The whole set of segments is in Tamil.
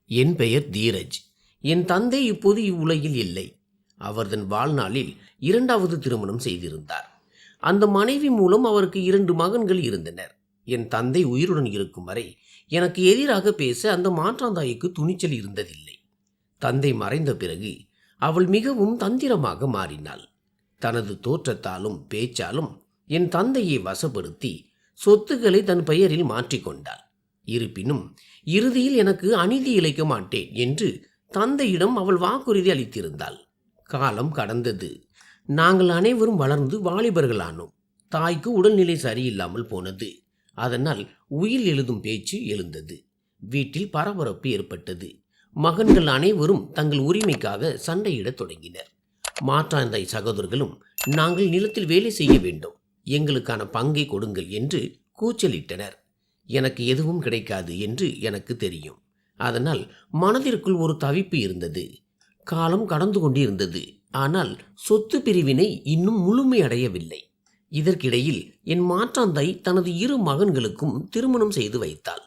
என் பெயர் தீரஜ். என் தந்தை இப்போது இவ்வுலகில் இல்லை. அவர் தன் வாழ்நாளில் 2வது திருமணம் செய்திருந்தார். அந்த மனைவி மூலம் அவருக்கு 2 மகன்கள் இருந்தனர். என் தந்தை உயிருடன் இருக்கும் வரை எனக்கு எதிராக பேச அந்த மாற்றாந்தாய்க்கு துணிச்சல் இருந்ததில்லை. தந்தை மறைந்த பிறகு அவள் மிகவும் தந்திரமாக மாறினாள். தனது தோற்றத்தாலும் பேச்சாலும் என் தந்தையை வசப்படுத்தி சொத்துக்களை தன் பெயரில் மாற்றிக்கொண்டாள். இருப்பினும் இறுதியில் எனக்கு அநீதி இழைக்க மாட்டேன் என்று தந்தையிடம் அவள் வாக்குறுதி அளித்திருந்தாள். காலம் கடந்தது. நாங்கள் அனைவரும் வளர்ந்து வாலிபர்களானோம். தாய்க்கு உடல்நிலை சரியில்லாமல் போனது. அதனால் உயில் எழுதும் பேச்சு எழுந்தது. வீட்டில் பரபரப்பு ஏற்பட்டது. மகன்கள் அனைவரும் தங்கள் உரிமைக்காக சண்டையிடத் தொடங்கினர். மாற்றாந்தாய் சகோதரர்களும் நாங்கள் நிலத்தில் வேலை செய்ய வேண்டும், எங்களுக்கான பங்கை கொடுங்கள் என்று கூச்சலிட்டனர். எனக்கு எதுவும் கிடைக்காது என்று எனக்கு தெரியும். அதனால் மனதிற்குள் ஒரு தவிப்பு இருந்தது. காலம் கடந்து கொண்டிருந்தது. ஆனால் சொத்து பிரிவினை இன்னும் முழுமையடையவில்லை. இதற்கிடையில் என் மாற்றாந்தாய் தனது 2 மகன்களுக்கும் திருமணம் செய்து வைத்தாள்.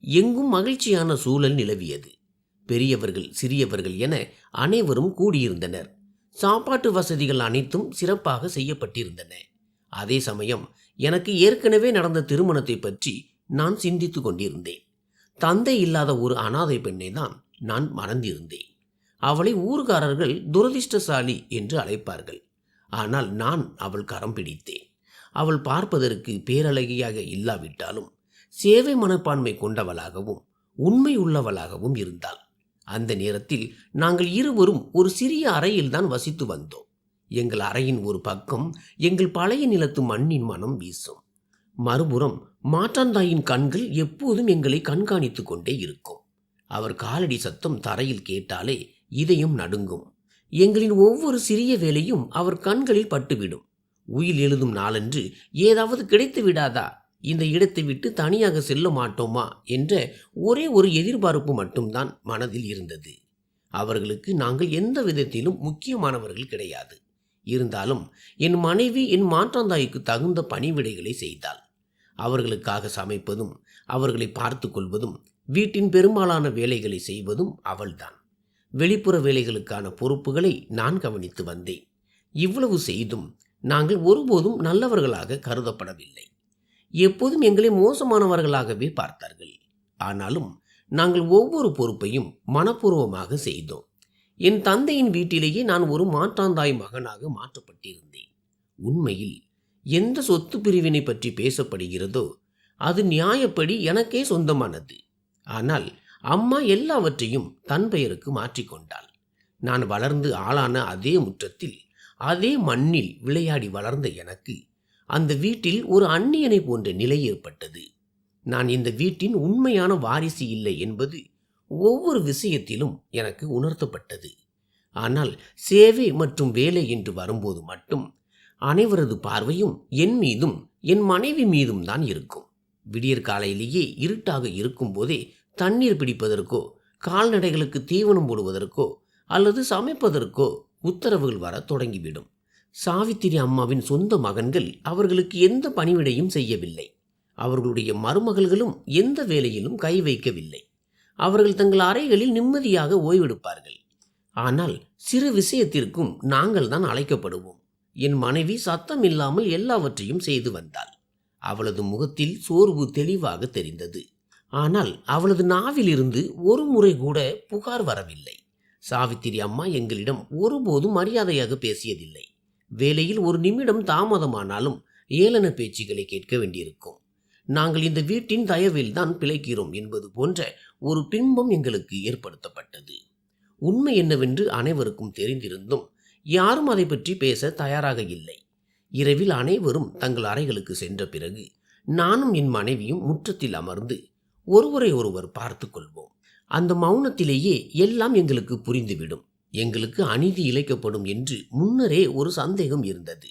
எங்கும் மகிழ்ச்சியான சூழல் நிலவியது. பெரியவர்கள் சிறியவர்கள் என அனைவரும் கூடியிருந்தனர். சாப்பாட்டு வசதிகள் அனைத்தும் சிறப்பாக செய்யப்பட்டிருந்தன. அதே சமயம் எனக்கு ஏற்கனவே நடந்த திருமணத்தை பற்றி நான் சிந்தித்து கொண்டிருந்தேன். தந்தை இல்லாத ஒரு அனாதை பெண்ணை தான் நான் மறந்திருந்தேன். அவளை ஊர்காரர்கள் துரதிர்ஷ்டசாலி என்று அழைப்பார்கள். ஆனால் நான் அவள் கரம் பிடித்தேன். அவள் பார்ப்பதற்கு பேரழகியாக இல்லாவிட்டாலும் சேவை மனப்பான்மை கொண்டவளாகவும் உண்மை உள்ளவளாகவும் இருந்தாள். அந்த நேரத்தில் நாங்கள் இருவரும் ஒரு சிறிய அறையில்தான் வசித்து வந்தோம். எங்கள் அறையின் ஒரு பக்கம் எங்கள் பழைய நிலத்து மண்ணின் மனம் வீசும். மறுபுறம் மாற்றாந்தாயின் கண்கள் எப்போதும் எங்களை கண்காணித்து கொண்டே இருக்கும். அவர் காலடி சத்தம் தரையில் கேட்டாலே இதயம் நடுங்கும். எங்களின் ஒவ்வொரு சிறிய வேலையும் அவர் கண்களில் பட்டுவிடும். உயில் எழுதும் நாளன்று ஏதாவது கிடைத்து விடாதா, இந்த இடத்தை விட்டு தனியாக செல்ல மாட்டோமா என்ற ஒரே ஒரு எதிர்பார்ப்பு மட்டும்தான் மனதில் இருந்தது. அவர்களுக்கு நாங்கள் எந்த விதத்திலும் முக்கியமானவர்கள் கிடையாது. இருந்தாலும் என் மனைவி என் மாற்றாந்தாய்க்கு தகுந்த பணிவிடைகளை செய்தாள். அவர்களுக்காக சமைப்பதும் அவர்களை பார்த்து கொள்வதும் வீட்டின் பெரும்பாலான வேலைகளை செய்வதும் அவள்தான். வெளிப்புற வேலைகளுக்கான பொறுப்புகளை நான் கவனித்து வந்தேன். இவ்வளவு செய்தும் நாங்கள் ஒருபோதும் நல்லவர்களாக கருதப்படவில்லை. எப்போதும் எங்களை மோசமானவர்களாகவே பார்த்தார்கள். ஆனாலும் நாங்கள் ஒவ்வொரு பொறுப்பையும் மனப்பூர்வமாக செய்தோம். என் தந்தையின் வீட்டிலேயே நான் ஒரு மாற்றாந்தாய் மகனாக மாற்றப்பட்டிருந்தேன். உண்மையில் எந்த சொத்து பிரிவினை பற்றி பேசப்படுகிறதோ அது நியாயப்படி எனக்கே சொந்தமானது. ஆனால் அம்மா எல்லாவற்றையும் தன் பெயருக்கு மாற்றிக்கொண்டாள். நான் வளர்ந்து ஆளான அதே முற்றத்தில் அதே மண்ணில் விளையாடி வளர்ந்த எனக்கு அந்த வீட்டில் ஒரு அந்நியனை போன்ற நிலை ஏற்பட்டது. நான் இந்த வீட்டின் உண்மையான வாரிசு இல்லை என்பது ஒவ்வொரு விஷயத்திலும் எனக்கு உணர்த்தப்பட்டது. ஆனால் சேவை மற்றும் வேலை என்று வரும்போது மட்டும் அனைவரது பார்வையும் என் மீதும் என் மனைவி மீதும் தான் இருக்கும். விடியற் காலையிலேயே இருட்டாக இருக்கும் போதே தண்ணீர் பிடிப்பதற்கோ கால்நடைகளுக்கு தீவனம் போடுவதற்கோ அல்லது சமைப்பதற்கோ உத்தரவுகள் வர தொடங்கிவிடும். சாவித்திரி அம்மாவின் சொந்த மகன்கள் அவர்களுக்கு எந்த பணிவிடையும் செய்யவில்லை. அவர்களுடைய மருமகள்களும் எந்த வேலையிலும் கை வைக்கவில்லை. அவர்கள் தங்கள் அறைகளில் நிம்மதியாக ஓய்வெடுப்பார்கள். ஆனால் சிறு விஷயத்திற்கும் நாங்கள் தான் அழைக்கப்படுவோம். என் மனைவி சத்தம் இல்லாமல் எல்லாவற்றையும் செய்து வந்தாள். அவளது முகத்தில் சோர்வு தெளிவாக தெரிந்தது. ஆனால் அவளது நாவிலிருந்து ஒரு முறை கூட புகார் வரவில்லை. சாவித்திரி அம்மா எங்களிடம் ஒருபோதும் மரியாதையாக பேசியதில்லை. வேலையில் ஒரு நிமிடம் தாமதமானாலும் ஏளன பேச்சுகளை கேட்க வேண்டியிருக்கும். நாங்கள் இந்த வீட்டின் தயவில் தான் பிழைக்கிறோம் என்பது போன்ற ஒரு பிம்பம் எங்களுக்கு ஏற்படுத்தப்பட்டது. உண்மை என்னவென்று அனைவருக்கும் தெரிந்திருந்தும் யாரும் அதை பற்றி பேச தயாராக இல்லை. இரவில் அனைவரும் தங்கள் அறைகளுக்கு சென்ற பிறகு நானும் என் மனைவியும் முற்றத்தில் அமர்ந்து ஒருவரை ஒருவர் பார்த்து கொள்வோம். அந்த மௌனத்திலேயே எல்லாம் எங்களுக்கு புரிந்துவிடும். எங்களுக்கு அநீதி இழைக்கப்படும் என்று முன்னரே ஒரு சந்தேகம் இருந்தது.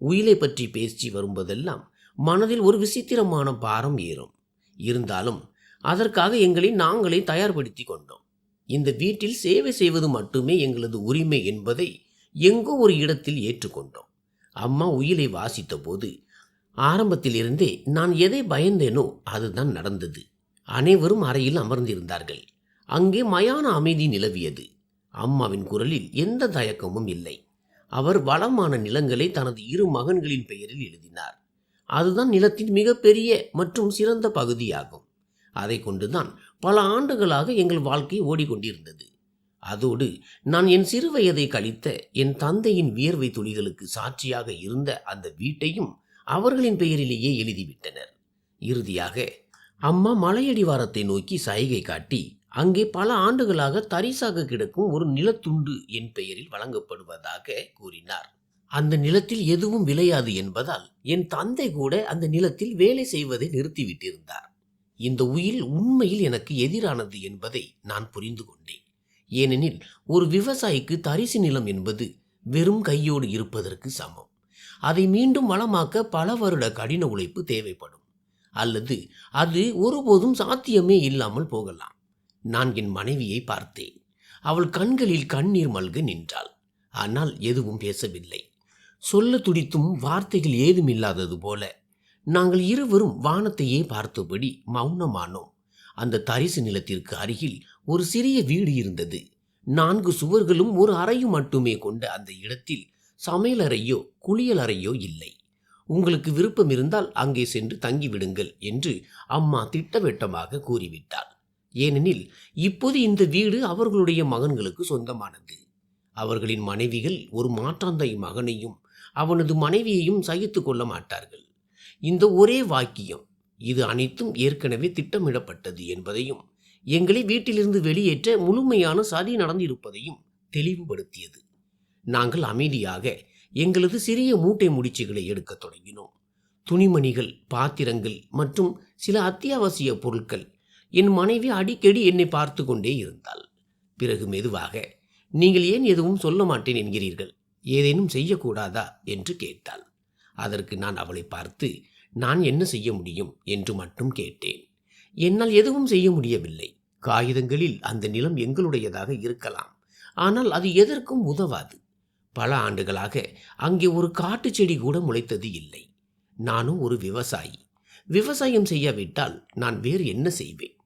உயிலை பற்றி பேசி வரும்போதெல்லாம் மனதில் ஒரு விசித்திரமான பாரம் ஏறும். இருந்தாலும் அதற்காக எங்களை நாங்களே தயார்படுத்தி கொண்டோம். இந்த வீட்டில் சேவை செய்வது மட்டுமே எங்களது உரிமை என்பதை எங்கோ ஒரு இடத்தில் ஏற்றுக்கொண்டோம். அம்மா உயிலை வாசித்த போது ஆரம்பத்திலிருந்தே நான் எதை பயந்தேனோ அதுதான் நடந்தது. அனைவரும் அறையில் அமர்ந்திருந்தார்கள். அங்கே மயான அமைதி நிலவியது. அம்மாவின் குரலில் எந்த தயக்கமும் இல்லை. அவர் வளமான நிலங்களை தனது 2 மகன்களின் பெயரில் எழுதினார். அதுதான் நிலத்தின் மிகப்பெரிய மற்றும் சிறந்த பகுதியாகும். அதை கொண்டுதான் பல ஆண்டுகளாக எங்கள் வாழ்க்கை ஓடிக்கொண்டிருந்தது. அதோடு நான் என் சிறு வயதை கழித்த என் தந்தையின் வியர்வை துளிகளுக்கு சாட்சியாக இருந்த அந்த வீட்டையும் அவர்களின் பெயரிலேயே எழுதிவிட்டனர். இறுதியாக அம்மா மலையடிவாரத்தை நோக்கி சைகை காட்டி, அங்கே பல ஆண்டுகளாக தரிசாக கிடக்கும் ஒரு நிலத்துண்டு என் பெயரில் வழங்கப்படுவதாக கூறினார். அந்த நிலத்தில் எதுவும் விளையாது என்பதால் என் தந்தை கூட அந்த நிலத்தில் வேலை செய்வதை நிறுத்திவிட்டிருந்தார். இந்த உயில் உண்மையில் எனக்கு எதிரானது என்பதை நான் புரிந்து கொண்டேன். ஏனெனில் ஒரு விவசாயிக்கு தரிசு நிலம் என்பது வெறும் கையோடு இருப்பதற்கு சமம். அதை மீண்டும் வளமாக்க பல வருட கடின உழைப்பு தேவைப்படும், அல்லது அது ஒருபோதும் சாத்தியமே இல்லாமல் போகலாம். நான் என் மனைவியை பார்த்தேன். அவள் கண்களில் கண்ணீர் மல்க நின்றாள். ஆனால் எதுவும் பேசவில்லை. சொல்ல துடித்தும் வார்த்தைகள் ஏதும் இல்லாதது போல நாங்கள் இருவரும் வானத்தையே பார்த்தபடி மௌனமானோம். அந்த தரிசு நிலத்திற்கு அருகில் ஒரு சிறிய வீடு இருந்தது. 4 சுவர்களும் ஒரு அறையும் மட்டுமே கொண்ட அந்த இடத்தில் சமையலறையோ குளியலறையோ இல்லை. உங்களுக்கு விருப்பம் இருந்தால் அங்கே சென்று தங்கிவிடுங்கள் என்று அம்மா திட்டவட்டமாக கூறிவிட்டாள். ஏனெனில் இப்போது இந்த வீடு அவர்களுடைய மகன்களுக்கு சொந்தமானது. அவர்களின் மனைவிகள் ஒரு மாற்றாந்தை மகனையும் அவனது மனைவியையும் சகித்து கொள்ள மாட்டார்கள். இந்த ஒரே வாக்கியம், இது அனைத்தும் ஏற்கனவே திட்டமிடப்பட்டது என்பதையும் எங்களை வீட்டிலிருந்து வெளியேற்ற முழுமையான சதி நடந்திருப்பதையும் தெளிவுபடுத்தியது. நாங்கள் அமைதியாக எங்களது சிறிய மூட்டை முடிச்சுகளை எடுக்க தொடங்கினோம். துணிமணிகள், பாத்திரங்கள் மற்றும் சில அத்தியாவசிய பொருட்கள். என் மனைவி அடிக்கடி என்னை பார்த்து கொண்டே இருந்தாள். பிறகு மெதுவாக, நீங்கள் ஏன் எதுவும் சொல்ல மாட்டேன் என்கிறீர்கள்? ஏதேனும் செய்யக்கூடாதா என்று கேட்டாள். அதற்கு நான் அவளை பார்த்து, நான் என்ன செய்ய முடியும் என்று மட்டும் கேட்டேன். என்னால் எதுவும் செய்ய முடியவில்லை. காகிதங்களில் அந்த நிலம் எங்களுடையதாக இருக்கலாம், ஆனால் அது எதற்கும் உதவாது. பல ஆண்டுகளாக அங்கே ஒரு காட்டு செடி கூட முளைத்தது இல்லை. நானும் ஒரு விவசாயி. விவசாயம் செய்யாவிட்டால் நான் வேறு என்ன செய்வேன்?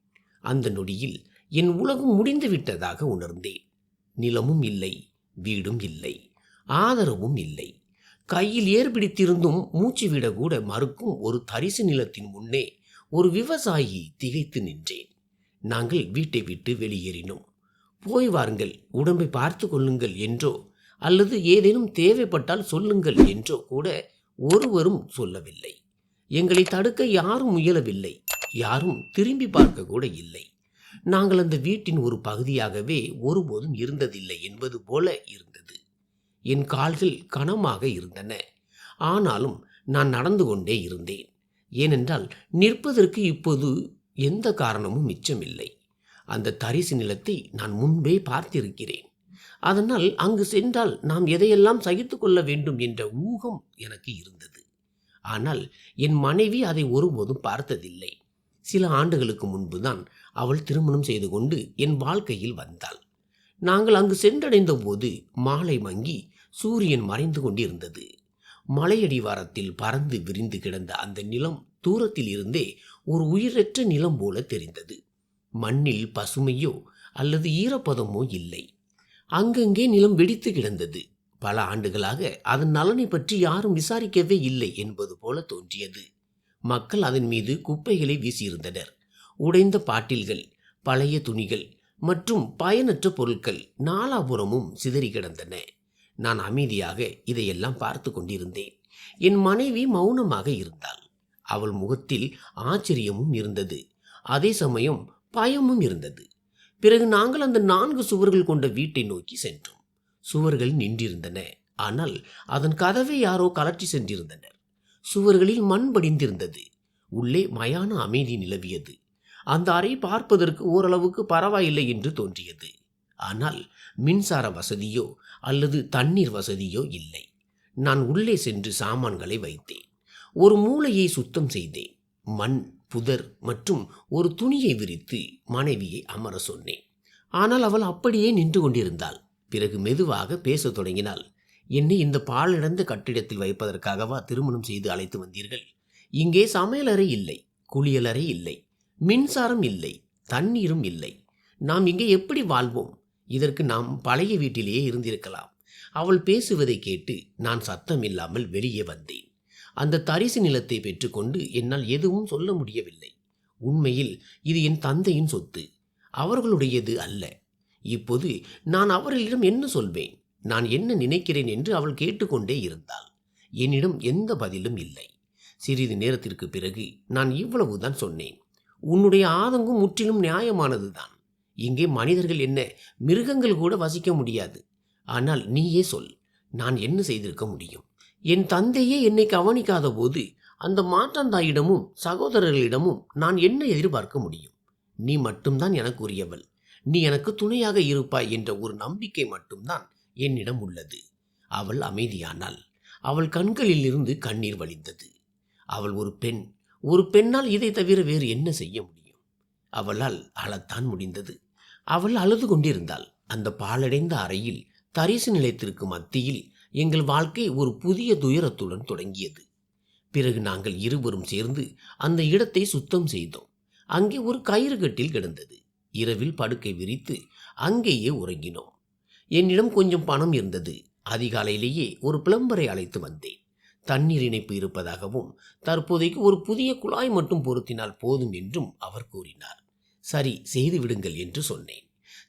அந்த நொடியில் என் உலகம் முடிந்து விட்டதாக உணர்ந்தேன். நிலமும் இல்லை, வீடும் இல்லை, ஆதரவும் இல்லை. கையில் ஏற்பிடித்திருந்தும் மூச்சு விடக்கூட மறுக்கும் ஒரு தரிசு நிலத்தின் முன்னே ஒரு விவசாயி திகைத்து நின்றேன். நாங்கள் வீட்டை விட்டு வெளியேறினோம். போய் வாருங்கள், உடம்பை பார்த்து கொள்ளுங்கள் என்றோ அல்லது ஏதேனும் தேவைப்பட்டால் சொல்லுங்கள் என்றோ கூட ஒருவரும் சொல்லவில்லை. எங்களை தடுக்க யாரும் முயலவில்லை. யாரும் திரும்பி பார்க்க கூட இல்லை. நாங்கள் அந்த வீட்டின் ஒரு பகுதியாகவே ஒருபோதும் இருந்ததில்லை என்பது போல இருந்தது. என் கால்கள் கனமாக இருந்தன. ஆனாலும் நான் நடந்து கொண்டே இருந்தேன். ஏனென்றால் நிற்பதற்கு இப்போது எந்த காரணமும் மிச்சமில்லை. அந்த தரிசு நிலத்தை நான் முன்பே பார்த்திருக்கிறேன். அதனால் அங்கு சென்றால் நாம் எதையெல்லாம் சகித்து கொள்ள வேண்டும் என்ற ஊகம் எனக்கு இருந்தது. ஆனால் என் மனைவி அதை ஒருபோதும் பார்த்ததில்லை. சில ஆண்டுகளுக்கு முன்புதான் அவள் திருமணம் செய்து கொண்டு என் வாழ்க்கையில் வந்தாள். நாங்கள் அங்கு சென்றடைந்த போது மாலை மங்கி சூரியன் மறைந்து கொண்டிருந்தது. மலையடிவாரத்தில் பறந்து விரிந்து கிடந்த அந்த நிலம் தூரத்தில் இருந்தே ஒரு உயிரற்ற நிலம் போல தெரிந்தது. மண்ணில் பசுமையோ அல்லது ஈரப்பதமோ இல்லை. அங்கங்கே நிலம் வெடித்து கிடந்தது. பல ஆண்டுகளாக அதன் நலனை பற்றி யாரும் விசாரிக்கவே இல்லை என்பது போல தோன்றியது. மக்கள் அதன் மீது குப்பைகளை வீசியிருந்தனர். உடைந்த பாட்டில்கள், பழைய துணிகள் மற்றும் பயனற்ற பொருட்கள் நாலாபுறமும் சிதறி கிடந்தன. நான் அமைதியாக இதையெல்லாம் பார்த்து கொண்டிருந்தேன். என் மனைவி மௌனமாக இருந்தாள். அவள் முகத்தில் ஆச்சரியமும் இருந்தது, அதே சமயம் பயமும் இருந்தது. பிறகு நாங்கள் அந்த 4 சுவர்கள் கொண்ட வீட்டை நோக்கி சென்றோம். சுவர்கள் நின்றிருந்தன, ஆனால் அதன் கதவை யாரோ கலற்றி சென்றிருந்தனர். சுவர்களில் மண் படிந்திருந்தது. உள்ளே மயான அமைதி நிலவியது. அந்த அறை பார்ப்பதற்கு ஓரளவுக்கு பரவாயில்லை என்று தோன்றியது. ஆனால் மின்சார வசதியோ அல்லது தண்ணீர் வசதியோ இல்லை. நான் உள்ளே சென்று சாமான்களை வைத்தேன். ஒரு மூலையை சுத்தம் செய்தேன். மண், புதர் மற்றும் ஒரு துணியை விரித்து மனைவியை அமர சொன்னேன். ஆனால் அவள் அப்படியே நின்று கொண்டிருந்தாள். பிறகு மெதுவாக பேசத் தொடங்கினாள். என்னை இந்த பாழடைந்த கட்டிடத்தில் வைப்பதற்காகவா திருமணம் செய்து அழைத்து வந்தீர்கள்? இங்கே சமையலறை இல்லை, குளியலறை இல்லை, மின்சாரம் இல்லை, தண்ணீரும் இல்லை. நாம் இங்கே எப்படி வாழ்வோம்? இதற்கு நாம் பழைய வீட்டிலேயே இருந்திருக்கலாம். அவள் பேசுவதை கேட்டு நான் சத்தம் இல்லாமல் வெளியே வந்தேன். அந்த தரிசு நிலத்தை பெற்றுக்கொண்டு என்னால் எதுவும் சொல்ல முடியவில்லை. உண்மையில் இது என் தந்தையின் சொத்து, அவர்களுடையது அல்ல. இப்போது நான் அவர்களிடம் என்ன சொல்வேன்? நான் என்ன நினைக்கிறேன் என்று அவள் கேட்டுக்கொண்டே இருந்தாள். என்னிடம் எந்த பதிலும் இல்லை. சிறிது நேரத்திற்கு பிறகு நான் இவ்வளவுதான் சொன்னேன். உன்னுடைய ஆதங்கம் முற்றிலும் நியாயமானதுதான். இங்கே மனிதர்கள் என்ன, மிருகங்கள் கூட வசிக்க முடியாது. ஆனால் நீயே சொல், நான் என்ன செய்திருக்க முடியும்? என் தந்தையே என்னை கவனிக்காத போது அந்த மாற்றாந்தாயிடமும் சகோதரர்களிடமும் நான் என்ன எதிர்பார்க்க முடியும்? நீ மட்டும்தான் எனக்கு உரியவள். நீ எனக்கு துணையாக இருப்பாய் என்ற ஒரு நம்பிக்கை மட்டும்தான் என்னிடம் உள்ளது. அவள் அமைதியானாள். அவள் கண்களில் இருந்து கண்ணீர் வழிந்தது. அவள் ஒரு பெண். ஒரு பெண்ணால் இதை தவிர வேறு என்ன செய்ய முடியும்? அவளால் அழத்தான் முடிந்தது. அவள் அழுது கொண்டிருந்தாள். அந்த பாழடைந்த அறையில் தரிசு நிலையத்திற்கு மத்தியில் எங்கள் வாழ்க்கை ஒரு புதிய துயரத்துடன் தொடங்கியது. பிறகு நாங்கள் இருவரும் சேர்ந்து அந்த இடத்தை சுத்தம் செய்தோம். அங்கே ஒரு கயிறு கட்டில் கிடந்தது. இரவில் படுக்கை விரித்து அங்கேயே உறங்கினோம். என்னிடம் கொஞ்சம் பணம் இருந்தது. அதிகாலையிலேயே ஒரு பிளம்பரை அழைத்து வந்தேன். தண்ணீர் இணைப்பு இருப்பதாகவும் தற்போதைக்கு ஒரு புதிய குழாய் மட்டும் பொருத்தினால் போதும் என்றும் அவர் கூறினார். சரி, செய்து விடுங்கள் என்று சொன்னேன்.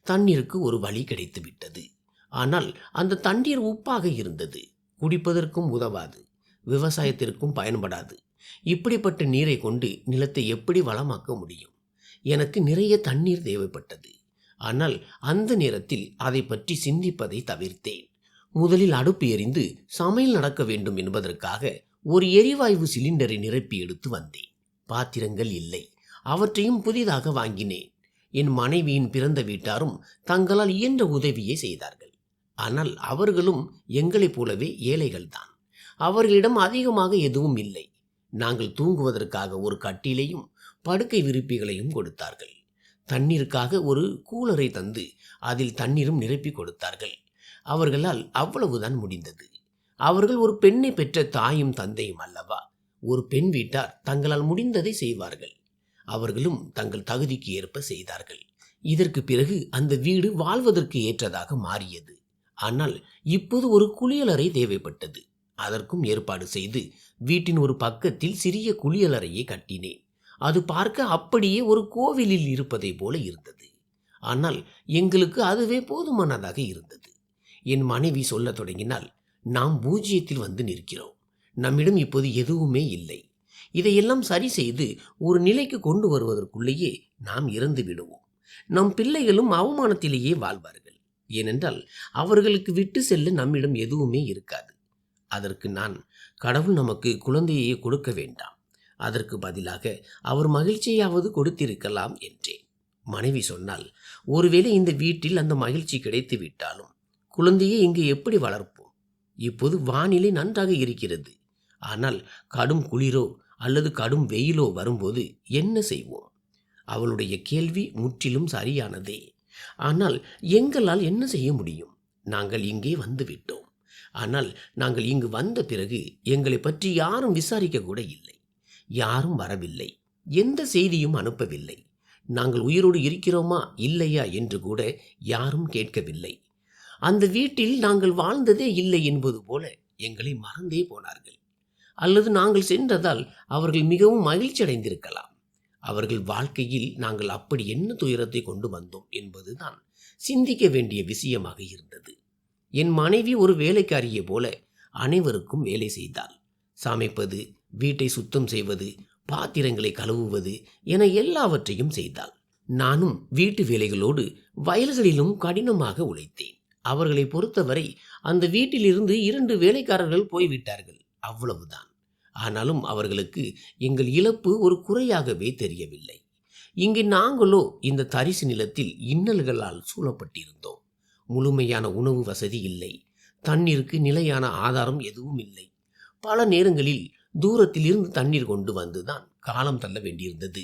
தண்ணீருக்கு ஒரு வழி கிடைத்து விட்டது. ஆனால் அந்த தண்ணீர் உப்பாக இருந்தது. குடிப்பதற்கும் உதவாது, விவசாயத்திற்கும் பயன்படாது. இப்படிப்பட்ட நீரை கொண்டு நிலத்தை எப்படி வளமாக்க முடியும்? எனக்கு நிறைய தண்ணீர் தேவைப்பட்டது. ஆனால் அந்த நேரத்தில் அதை பற்றி சிந்திப்பதை தவிர்த்தேன். முதலில் அடுப்பு எரிந்து சமையல் நடக்க வேண்டும் என்பதற்காக ஒரு எரிவாயு சிலிண்டரை நிரப்பி எடுத்து வந்தேன். பாத்திரங்கள் இல்லை. அவற்றையும் புதிதாக வாங்கினேன். என் மனைவியின் பிறந்த வீட்டாரும் தங்களால் இயன்ற உதவியை செய்தார்கள். ஆனால் அவர்களும் எங்களைப் போலவே ஏழைகள்தான். அவர்களிடம் அதிகமாக எதுவும் இல்லை. நாங்கள் தூங்குவதற்காக ஒரு கட்டிலையும் படுக்கை விரிப்புகளையும் கொடுத்தார்கள். தண்ணீருக்காக ஒரு கூலரை தந்து அதில் தண்ணீரும் நிரப்பி கொடுத்தார்கள். அவர்களால் அவ்வளவுதான் முடிந்தது. அவர்கள் ஒரு பெண்ணை பெற்ற தாயும் தந்தையும் அல்லவா? ஒரு பெண் வீட்டார் தங்களால் முடிந்ததை செய்வார்கள். அவர்களும் தங்கள் தகுதிக்கு ஏற்ப செய்தார்கள். இதற்கு பிறகு அந்த வீடு வாழ்வதற்கு ஏற்றதாக மாறியது. ஆனால் இப்போது ஒரு குளியலறை தேவைப்பட்டது. அதற்கும் ஏற்பாடு செய்து வீட்டின் ஒரு பக்கத்தில் சிறிய குளியலறையை கட்டினேன். அது பார்க்க அப்படியே ஒரு கோவிலில் இருப்பதை போல இருந்தது. ஆனால் எங்களுக்கு அதுவே போதுமானதாக இருந்தது. என் மனைவி சொல்ல தொடங்கினால், நாம் பூஜ்ஜியத்தில் வந்து நிற்கிறோம். நம்மிடம் இப்போது எதுவுமே இல்லை. இதையெல்லாம் சரி செய்து ஒரு நிலைக்கு கொண்டு வருவதற்குள்ளேயே நாம் இறந்து விடுவோம். நம் பிள்ளைகளும் அவமானத்திலேயே வாழ்வார்கள். ஏனென்றால் அவர்களுக்கு விட்டு செல்ல நம்மிடம் எதுவுமே இருக்காது. அதற்கு நான், கடவுள் நமக்கு குழந்தையை கொடுக்க வேண்டாம், அதற்கு பதிலாக அவர் மகிழ்ச்சியாவது கொடுத்திருக்கலாம் என்றேன். மனைவி சொன்னால், ஒருவேளை இந்த வீட்டில் அந்த மகிழ்ச்சி கிடைத்து விட்டாலும் குழந்தையை இங்கு எப்படி வளர்ப்போம்? இப்போது வானிலை நன்றாக இருக்கிறது. ஆனால் கடும் குளிரோ அல்லது கடும் வெயிலோ வரும்போது என்ன செய்வோம்? அவளுடைய கேள்வி முற்றிலும் சரியானதே. ஆனால் எங்களால் என்ன செய்ய முடியும்? நாங்கள் இங்கே வந்து விட்டோம். ஆனால் நாங்கள் இங்கு வந்த பிறகு எங்களை பற்றி யாரும் விசாரிக்க கூட இல்லை. யாரும் வரவில்லை. எந்த செய்தியும் அனுப்பவில்லை. நாங்கள் உயிரோடு இருக்கிறோமா இல்லையா என்று கூட யாரும் கேட்கவில்லை. அந்த வீட்டில் நாங்கள் வாழ்ந்ததே இல்லை என்பது போல எங்களை மறந்தே போனார்கள். அல்லது நாங்கள் சென்றதால் அவர்கள் மிகவும் மகிழ்ச்சி அடைந்திருக்கலாம். அவர்கள் வாழ்க்கையில் நாங்கள் அப்படி என்ன துயரத்தை கொண்டு வந்தோம் என்பதுதான் சிந்திக்க வேண்டிய விஷயமாக இருந்தது. என் மனைவி ஒரு வேலைக்காரியை போல அனைவருக்கும் வேலை செய்தாள். சமைப்பது, வீட்டை சுத்தம் செய்வது, பாத்திரங்களை கழுவுவது என எல்லாவற்றையும் செய்தாள். நானும் வீட்டு வேலைகளோடு வயல்களிலும் கடினமாக உழைத்தேன். அவர்களை பொறுத்தவரை அந்த வீட்டிலிருந்து 2 வேலைக்காரர்கள் போய்விட்டார்கள், அவ்வளவுதான். ஆனாலும் அவர்களுக்கு எங்கள் இழப்பு ஒரு குறையாகவே தெரியவில்லை. இங்கு நாங்களோ இந்த தரிசு நிலத்தில் இன்னல்களால் சூழப்பட்டிருந்தோம். முழுமையான உணவு வசதி இல்லை. தண்ணீருக்கு நிலையான ஆதாரம் எதுவும் இல்லை. பல நேரங்களில் தூரத்தில் இருந்து தண்ணீர் கொண்டு வந்துதான் காலம் தள்ள வேண்டியிருந்தது.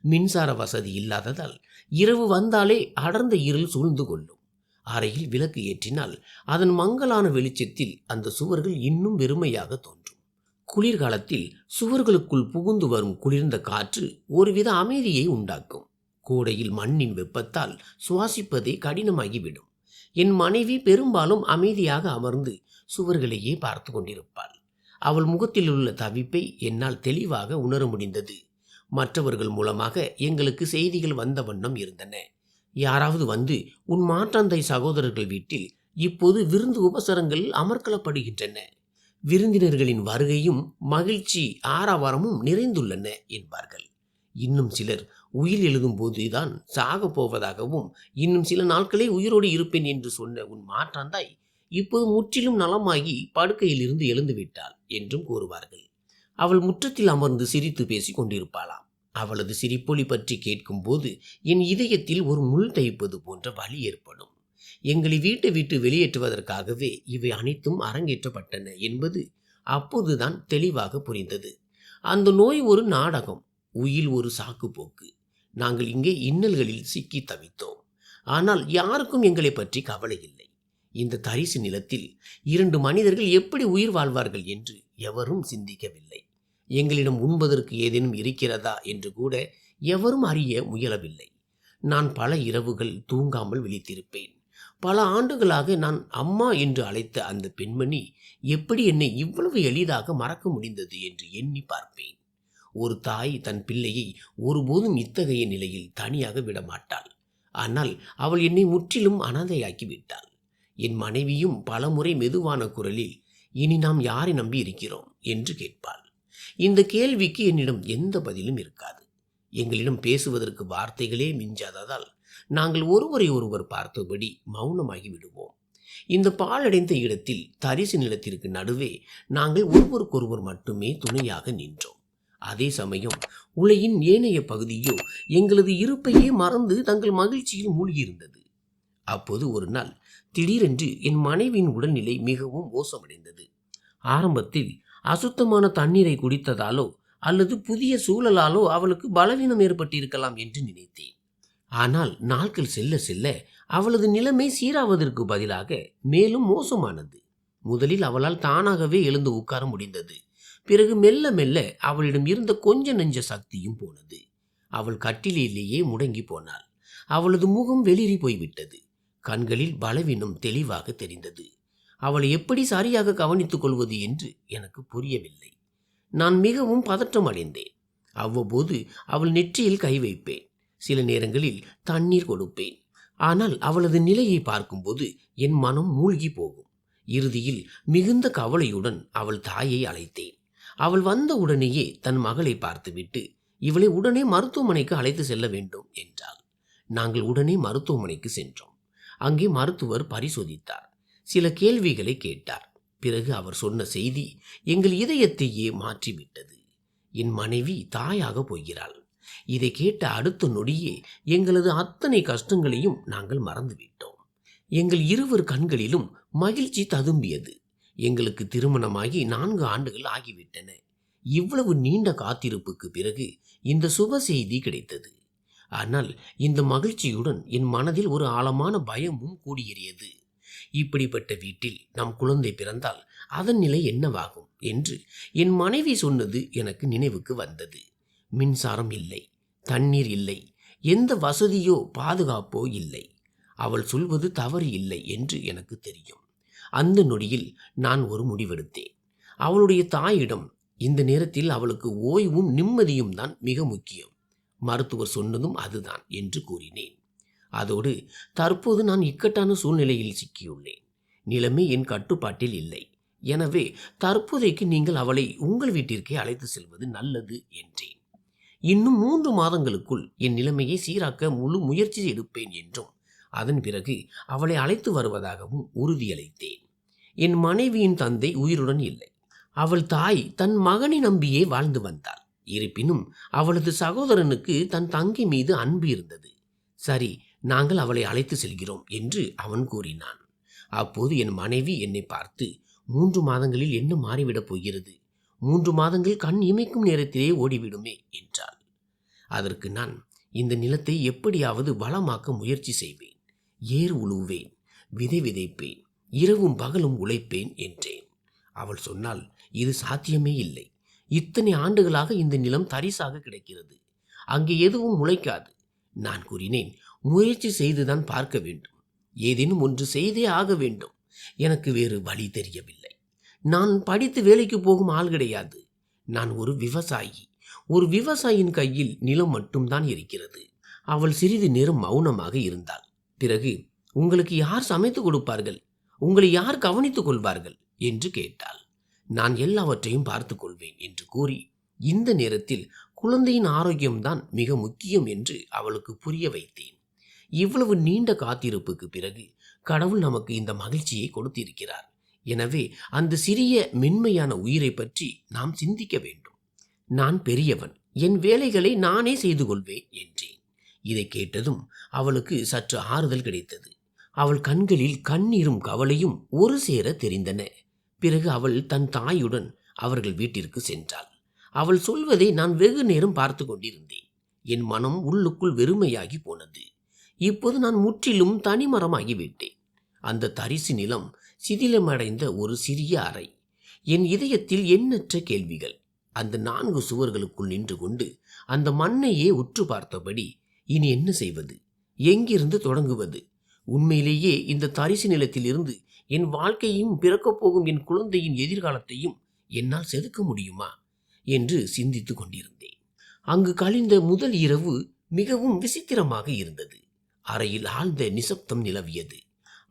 மின்சார வசதி இல்லாததால் இரவு வந்தாலே அடர்ந்த இருள் சூழ்ந்து கொள்ளும். அறையில் விளக்கு ஏற்றினால் அதன் மங்கலான வெளிச்சத்தில் அந்த சுவர்கள் இன்னும் வெறுமையாக தோன்றும். குளிர்காலத்தில் சுவர்களுக்குள் புகுந்து வரும் குளிர்ந்த காற்று ஒருவித அமைதியை உண்டாக்கும். கோடையில் மண்ணின் வெப்பத்தால் சுவாசிப்பதே கடினமாகிவிடும். என் மனைவி பெரும்பாலும் அமைதியாக அமர்ந்து சுவர்களையே பார்த்து கொண்டிருப்பாள். அவள் முகத்தில் உள்ள தவிப்பை என்னால் தெளிவாக உணர முடிந்தது. மற்றவர்கள் மூலமாக எங்களுக்கு செய்திகள் வந்த வண்ணம் இருந்தன. யாராவது வந்து, உன் மாற்றாந்தை சகோதரர்கள் வீட்டில் இப்போது விருந்து உபசரங்கள் அமர்க்களப்படுகின்றன, விருந்தினர்களின் வருகையும் மகிழ்ச்சி ஆரவாரமும் நிறைந்துள்ளன என்பார்கள். இன்னும் சிலர் உயிர் எழுதும்போது தான் சாகப் போவதாகவும், இன்னும் சில நாட்களே உயிரோடு இருப்பேன் என்று சொன்ன உன் மாற்றாந்தாய் இப்போது முற்றிலும் நலமாகி படுக்கையிலிருந்து எழுந்து விட்டாள் என்றும் கூறுவார்கள். அவள் முற்றத்தில் அமர்ந்து சிரித்து பேசிக் கொண்டிருப்பாளாம். அவளது சிரிப்பொலி பற்றி கேட்கும்போது என் இதயத்தில் ஒரு முள் தைப்பது போன்ற வலி ஏற்படும். எங்களை வீட்டை விட்டு வெளியேற்றுவதற்காகவே இவை அனைத்தும் அரங்கேற்றப்பட்டன என்பது அப்போதுதான் தெளிவாக புரிந்தது. அந்த நோய் ஒரு நாடகம், உயில் ஒரு சாக்குப்போக்கு. நாங்கள் இங்கே இன்னல்களில் சிக்கி தவித்தோம். ஆனால் யாருக்கும் எங்களை பற்றி கவலை இல்லை. இந்த தரிசு நிலத்தில் 2 மனிதர்கள் எப்படி உயிர் வாழ்வார்கள் என்று எவரும் சிந்திக்கவில்லை. எங்களிடம் உண்பதற்கு ஏதேனும் இருக்கிறதா என்று கூட எவரும் அறிய முயலவில்லை. நான் பல இரவுகள் தூங்காமல் விழித்திருப்பேன். பல ஆண்டுகளாக நான் அம்மா என்று அழைத்த அந்த பெண்மணி எப்படி என்னை இவ்வளவு எளிதாக மறக்க முடிந்தது என்று எண்ணி பார்ப்பேன். ஒரு தாய் தன் பிள்ளையை ஒருபோதும் இத்தகைய நிலையில் தனியாக விடமாட்டாள். ஆனால் அவள் என்னை முற்றிலும் அனாதையாக்கி விட்டாள். என் மனைவியும் பலமுறை மெதுவான குரலில், இனி நாம் யாரை நம்பி இருக்கிறோம் என்று கேட்பாள். இந்த கேள்விக்கு என்னிடம் எந்த பதிலும் இருக்காது. எங்களிடம் பேசுவதற்கு வார்த்தைகளே மிஞ்சாததால் நாங்கள் ஒருவரை ஒருவர் பார்த்தபடி மௌனமாகி விடுவோம். இந்த பாழடைந்த இடத்தில் தரிசு நிலத்திற்கு நடுவே நாங்கள் ஒருவருக்கொருவர் மட்டுமே துணையாக நின்றோம். அதே சமயம் உலகின் ஏனைய பகுதியோ எங்களது இருப்பையே மறந்து தங்கள் மகிழ்ச்சியில் மூழ்கியிருந்தது. அப்போது ஒரு நாள் திடீரென்று என் மனைவியின் உடல்நிலை மிகவும் மோசமடைந்தது. ஆரம்பத்தில் அசுத்தமான தண்ணீரை குடித்ததாலோ அல்லது புதிய சூழலாலோ அவளுக்கு பலவீனம் ஏற்பட்டிருக்கலாம் என்று நினைத்தேன். ஆனால் நாட்கள் செல்ல செல்ல அவளது நிலைமை சீராவதற்கு பதிலாக மேலும் மோசமானது. முதலில் அவளால் தானாகவே எழுந்து உட்கார முடிந்தது. பிறகு மெல்ல மெல்ல அவளிடம் இருந்த கொஞ்ச நெஞ்ச சக்தியும் போனது. அவள் கட்டிலேயே முடங்கி போனாள். அவளது முகம் வெளிரி போய்விட்டது. கண்களில் பலவீனம் தெளிவாக தெரிந்தது. அவளை எப்படி சரியாக கவனித்துக் கொள்வது என்று எனக்கு புரியவில்லை. நான் மிகவும் பதற்றம் அடைந்தேன். அவ்வப்போது அவள் நெற்றியில் கை வைப்பேன். சில நேரங்களில் தண்ணீர் கொடுப்பேன். ஆனால் அவளது நிலையை பார்க்கும்போது என் மனம் மூழ்கி போகும். இறுதியில் மிகுந்த கவலையுடன் அவள் தாயை அழைத்தேன். அவள் வந்த உடனேயே தன் மகளை பார்த்துவிட்டு, இவளை உடனே மருத்துவமனைக்கு அழைத்து செல்ல வேண்டும் என்றாள். நாங்கள் உடனே மருத்துவமனைக்கு சென்றோம். அங்கே மருத்துவர் பரிசோதித்தார். சில கேள்விகளை கேட்டார். பிறகு அவர் சொன்ன செய்தி எங்கள் இதயத்தையே மாற்றிவிட்டது. என் மனைவி தாயாக போகிறாள். இதை கேட்ட அடுத்த நொடியே எங்களது அத்தனை கஷ்டங்களையும் நாங்கள் மறந்துவிட்டோம். எங்கள் இருவர் கண்களிலும் மகிழ்ச்சி ததும்பியது. எங்களுக்கு திருமணமாகி 4 ஆண்டுகள் ஆகிவிட்டன. இவ்வளவு நீண்ட காத்திருப்புக்கு பிறகு இந்த சுப செய்தி கிடைத்தது. ஆனால் இந்த மகிழ்ச்சியுடன் என் மனதில் ஒரு ஆழமான பயமும் கூடியேறியது. இப்படிப்பட்ட வீட்டில் நம் குழந்தை பிறந்தால் அதன் நிலை என்னவாகும் என்று என் மனைவி சொன்னது எனக்கு நினைவுக்கு வந்தது. மின்சாரம் இல்லை, தண்ணீர் இல்லை, எந்த வசதியோ பாதுகாப்போ இல்லை. அவள் சொல்வது தவறு இல்லை என்று எனக்கு தெரியும். அந்த நொடியில் நான் ஒரு முடிவெடுத்தேன். அவளுடைய தாயிடம், இந்த நேரத்தில் அவளுக்கு ஓய்வும் நிம்மதியும் தான் மிக முக்கியம். மருத்துவர் சொன்னதும் அதுதான் என்று கூறினேன். அதோடு, தற்போது நான் இக்கட்டான சூழ்நிலையில் சிக்கியுள்ளேன். நிலைமை என் கட்டுப்பாட்டில் இல்லை. எனவே தற்போதைக்கு நீங்கள் அவளை உங்கள் வீட்டிற்கே அழைத்து செல்வது நல்லது என்றேன். இன்னும் 3 மாதங்களுக்குள் என் நிலைமையை சீராக்க முழு முயற்சி எடுப்பேன் என்றும், அதன் பிறகு அவளை அழைத்து வருவதாகவும் உறுதியளித்தேன். என் மனைவியின் தந்தை உயிருடன் இல்லை. அவள் தாய் தன் மகனை நம்பியே வாழ்ந்து வந்தாள். இருப்பினும் அவளது சகோதரனுக்கு தன் தங்கை மீது அன்பு இருந்தது. சரி, நாங்கள் அவளை அழைத்து செல்கிறோம் என்று அவன் கூறினான். அப்போது என் மனைவி என்னை பார்த்து, 3 மாதங்களில் என்ன மாறிவிடப் போகிறது? 3 மாதங்கள் கண் இமைக்கும் நேரத்திலே ஓடிவிடுமே என்றாள். அதற்கு நான், இந்த நிலத்தை எப்படியாவது வளமாக்க முயற்சி செய்வேன். ஏர் உழுவேன், விதை விதைப்பேன், இரவும் பகலும் உழைப்பேன் என்றேன். அவள் சொன்னாள், இது சாத்தியமே இல்லை. இத்தனை ஆண்டுகளாக இந்த நிலம் தரிசாக கிடக்கிறது. அங்கே எதுவும் முளைக்காது. நான் கூறினேன், முயற்சி செய்துதான் பார்க்க வேண்டும். ஏதேனும் ஒன்று செய்தே ஆக வேண்டும். எனக்கு வேறு வழி தெரியவில்லை. நான் படித்து வேலைக்கு போகும் ஆள் கிடையாது. நான் ஒரு விவசாயி. ஒரு விவசாயியின் கையில் நிலம் மட்டும்தான் இருக்கிறது. அவள் சிறிது நேரம் மௌனமாக இருந்தாள். பிறகு, உங்களுக்கு யார் சமைத்து கொடுப்பார்கள்? உங்களை யார் கவனித்துக் கொள்வார்கள் என்று கேட்டாள். நான் எல்லாவற்றையும் பார்த்து கொள்வேன் என்று கூறி, இந்த நேரத்தில் குழந்தையின் ஆரோக்கியம்தான் மிக முக்கியம் என்று அவளுக்கு புரிய வைத்தேன். இவ்வளவு நீண்ட காத்திருப்புக்கு பிறகு கடவுள் நமக்கு இந்த மகிழ்ச்சியை கொடுத்திருக்கிறார். எனவே அந்த சிறிய மென்மையான உயிரை பற்றி நாம் சிந்திக்க வேண்டும். நான் பெரியவன், என் வேலைகளை நானே செய்து கொள்வேன் என்றேன். இதை கேட்டதும் அவளுக்கு சற்று ஆறுதல் கிடைத்தது. அவள் கண்களில் கண்ணீரும் கவலையும் ஒரு சேர தெரிந்தன. பிறகு அவள் தன் தாயுடன் அவர்கள் வீட்டிற்கு சென்றாள். அவள் சொல்வதை நான் வெகு நேரம் பார்த்து கொண்டிருந்தேன். என் மனம் உள்ளுக்குள் வெறுமையாகி போனது. இப்போது நான் முற்றிலும் தனிமரமாகிவிட்டேன். அந்த தரிசு நிலம், சிதிலமடைந்த ஒரு சிறிய அறை, என் இதயத்தில் எண்ணற்ற கேள்விகள். அந்த 4 சுவர்களுக்குள் நின்று கொண்டு அந்த மண்ணையே உற்று பார்த்தபடி, இனி என்ன செய்வது? எங்கிருந்து தொடங்குவது? உண்மையிலேயே இந்த தரிசு நிலத்தில் இருந்து என் வாழ்க்கையும் பிறக்கப் போகும் என் குழந்தையின் எதிர்காலத்தையும் என்னால் செதுக்க முடியுமா என்று சிந்தித்து கொண்டிருந்தேன். அங்கு கழிந்த முதல் இரவு மிகவும் விசித்திரமாக இருந்தது. அறையில் ஆழ்ந்த நிசப்தம் நிலவியது.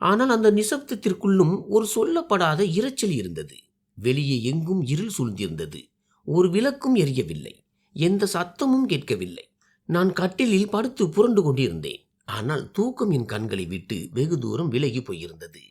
ஆனால் அந்த நிசப்தத்திற்குள்ளும் ஒரு சொல்லப்படாத இரைச்சல் இருந்தது. வெளியே எங்கும் இருள் சூழ்ந்திருந்தது. ஒரு விளக்கும் எரியவில்லை. எந்த சத்தமும் கேட்கவில்லை. நான் கட்டிலில் படுத்து புரண்டு கொண்டிருந்தேன். ஆனால் தூக்கம் என் கண்களை விட்டு வெகு தூரம் விலகி போயிருந்தது.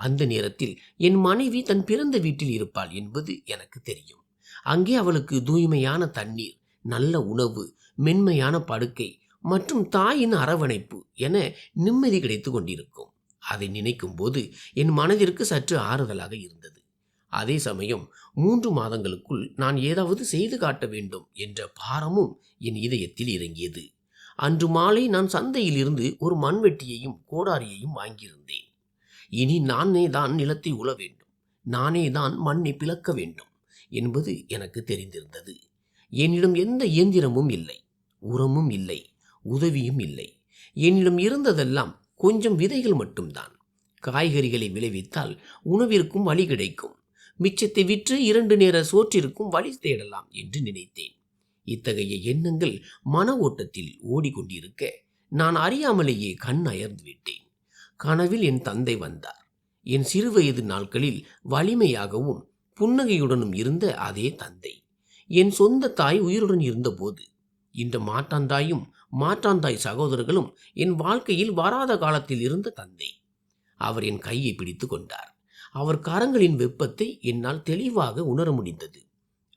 அந்த நேரத்தில் என் மனைவி தன் பிறந்த வீட்டில் இருப்பாள் என்பது எனக்கு தெரியும். அங்கே அவளுக்கு தூய்மையான தண்ணீர், நல்ல உணவு, மென்மையான படுக்கை மற்றும் தாயின் அரவணைப்பு என நிம்மதி கிடைத்து கொண்டிருக்கும். அதை நினைக்கும் போது என் மனதிற்கு சற்று ஆறுதலாக இருந்தது. அதே சமயம் 3 மாதங்களுக்குள் நான் ஏதாவது செய்து காட்ட வேண்டும் என்ற பாரமும் என் இதயத்தில் இறங்கியது. அன்று மாலை நான் சந்தையில் இருந்து ஒரு மண்வெட்டியையும் கோடாரியையும் வாங்கியிருந்தேன். இனி நானே தான் நிலத்தை உழ வேண்டும், நானே தான் மண்ணை பிளக்க வேண்டும் என்பது எனக்கு தெரிந்திருந்தது. என்னிடம் எந்த இயந்திரமும் இல்லை, உரமும் இல்லை, உதவியும் இல்லை. என்னிடம் இருந்ததெல்லாம் கொஞ்சம் விதைகள் மட்டும்தான். காய்கறிகளை விளைவித்தால் உணவிற்கும் வழி கிடைக்கும். மிச்சத்தை விற்று 2 நேர சோற்றிற்கும் வழி தேடலாம் என்று நினைத்தேன். இத்தகைய எண்ணங்கள் மன ஓட்டத்தில் ஓடிக்கொண்டிருக்க நான் அறியாமலேயே கண் அயர்ந்து விட்டேன். கனவில் என் தந்தை வந்தார். என் சிறுவயது நாட்களில் வலிமையாகவும் புன்னகையுடனும் இருந்த அதே தந்தை. என் சொந்த தாய் உயிருடன் இருந்தபோது இந்த மாட்டாந்தாயும் மாற்றாந்தாய் சகோதரர்களும் என் வாழ்க்கையில் வராத காலத்தில் இருந்த தந்தை. அவர் என் கையை பிடித்து கொண்டார். அவர் கரங்களின் வெப்பத்தை என்னால் தெளிவாக உணர முடிந்தது.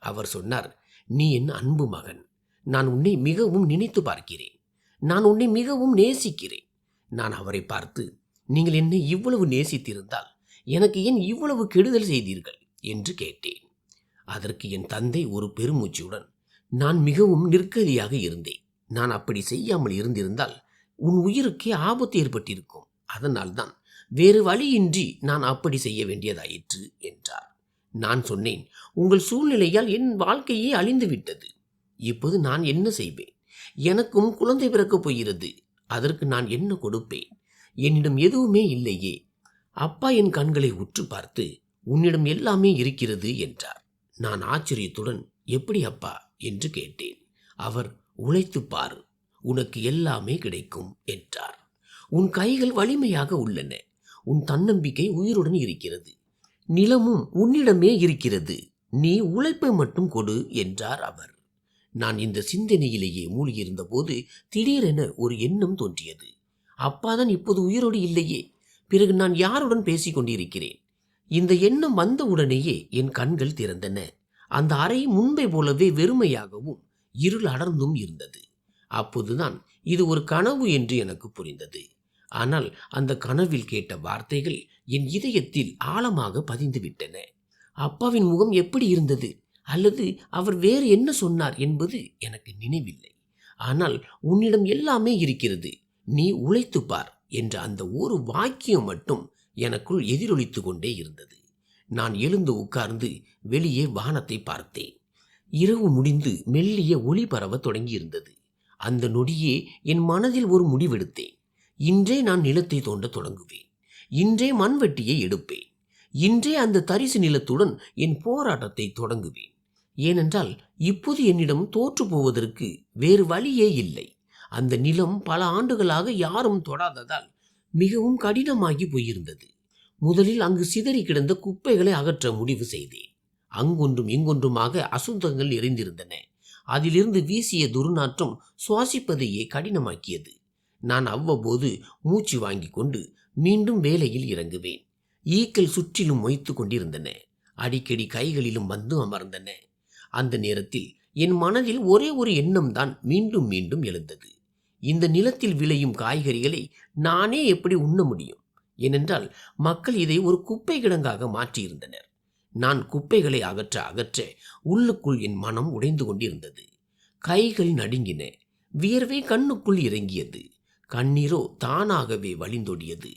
அவர் சொன்னார், நீ என் அன்பு மகன். நான் உன்னை மிகவும் நினைத்து பார்க்கிறேன். நான் உன்னை மிகவும் நேசிக்கிறேன். நான் அவரை பார்த்து, நீங்கள் என்னை இவ்வளவு நேசித்திருந்தால் எனக்கு ஏன் இவ்வளவு கெடுதல் செய்தீர்கள் என்று கேட்டேன். அதற்கு என் தந்தை ஒரு பெருமூச்சுடன், நான் மிகவும் நிர்கதியாக இருந்தேன். நான் அப்படி செய்யாமல் இருந்திருந்தால் உன் உயிருக்கே ஆபத்து ஏற்பட்டிருக்கும். அதனால்தான் வேறு வழியின்றி நான் அப்படி செய்ய வேண்டியதாயிற்று என்றார். நான் சொன்னேன், உங்கள் சூழ்நிலையால் என் வாழ்க்கையே அழிந்து விட்டது. இப்போது நான் என்ன செய்வேன்? எனக்கும் குழந்தை பிறக்கப் போகிறது. அதற்கு நான் என்ன கொடுப்பேன்? என்னிடம் எதுவுமே இல்லையே. அப்பா என் கண்களை உற்று பார்த்து, உன்னிடம் எல்லாமே இருக்கிறது என்றார். நான் ஆச்சரியத்துடன், எப்படி அப்பா என்று கேட்டேன். அவர், உழைத்துப் பார், உனக்கு எல்லாமே கிடைக்கும் என்றார். உன் கைகள் வலிமையாக உள்ளன. உன் தன்னம்பிக்கை உயிருடன் இருக்கிறது. நிலமும் உன்னிடமே இருக்கிறது. நீ உழைப்பை மட்டும் கொடு என்றார் அவர். நான் இந்த சிந்தனையிலேயே மூழ்கியிருந்த போது திடீரென ஒரு எண்ணம் தோன்றியது. அப்பாதான் இப்போது உயிரோடு இல்லையே, பிறகு நான் யாருடன் பேசிக் கொண்டிருக்கிறேன்? இந்த எண்ணம் வந்தவுடனேயே என் கண்கள் திறந்தன. அந்த அறை முன்பை போலவே வெறுமையாகவும் இருள் அடர்ந்தும் இருந்தது. அப்போதுதான் இது ஒரு கனவு என்று எனக்கு புரிந்தது. ஆனால் அந்த கனவில் கேட்ட வார்த்தைகள் என் இதயத்தில் ஆழமாக பதிந்து விட்டன. அப்பாவின் முகம் எப்படி இருந்தது, அல்லது அவர் வேறு என்ன சொன்னார் என்பது எனக்கு நினைவில்லை. ஆனால் உன்னிடம் எல்லாமே இருக்கிறது, நீ உழைத்து பார் என்ற அந்த ஒரு வாக்கியம் மட்டும் எனக்குள் எதிரொலித்து கொண்டே இருந்தது. நான் எழுந்து உட்கார்ந்து வெளியே வானத்தை பார்த்தேன். இரவு முடிந்து மெல்லிய ஒளி பரவ தொடங்கியிருந்தது. அந்த நொடியே என் மனதில் ஒரு முடிவெடுத்தேன். இன்றே நான் நிலத்தை தோண்ட தொடங்குவேன். இன்றே மண்வெட்டியை எடுப்பேன். இன்றே அந்த தரிசு நிலத்துடன் என் போராட்டத்தை தொடங்குவேன். ஏனென்றால் இப்போது என்னிடம் தோற்று போவதற்கு வேறு வழியே இல்லை. அந்த நிலம் பல ஆண்டுகளாக யாரும் தொடாததால் மிகவும் கடினமாகி போயிருந்தது. முதலில் அங்கு சிதறி கிடந்த குப்பைகளை அகற்ற முடிவு செய்தேன். அங்கொன்றும் இங்கொன்றுமாக அசுத்தங்கள் நிறைந்திருந்தன. அதிலிருந்து வீசிய துர்நாற்றம் சுவாசிப்பதையே கடினமாக்கியது. நான் அவ்வப்போது மூச்சு வாங்கி கொண்டு மீண்டும் வேலையில் இறங்குவேன். ஈக்கள் சுற்றிலும் மொய்த்து கொண்டிருந்தன. அடிக்கடி கைகளிலும் வந்து அமர்ந்தன. அந்த நேரத்தில் என் மனதில் ஒரே ஒரு எண்ணம் தான் மீண்டும் மீண்டும் எழுந்தது. இந்த நிலத்தில் விளையும் காய்கறிகளை நானே எப்படி உண்ண முடியும்? ஏனென்றால் மக்கள் இதை ஒரு குப்பை கிடங்காக மாற்றியிருந்தனர். நான் குப்பைகளை அகற்ற அகற்ற உள்ளுக்குள் என் மனம் உடைந்து கொண்டிருந்தது. கைகள் நடுங்கின. வியர்வை கண்ணுக்குள் இறங்கியது. கண்ணீரோ தானாகவே வழிந்தோடியது.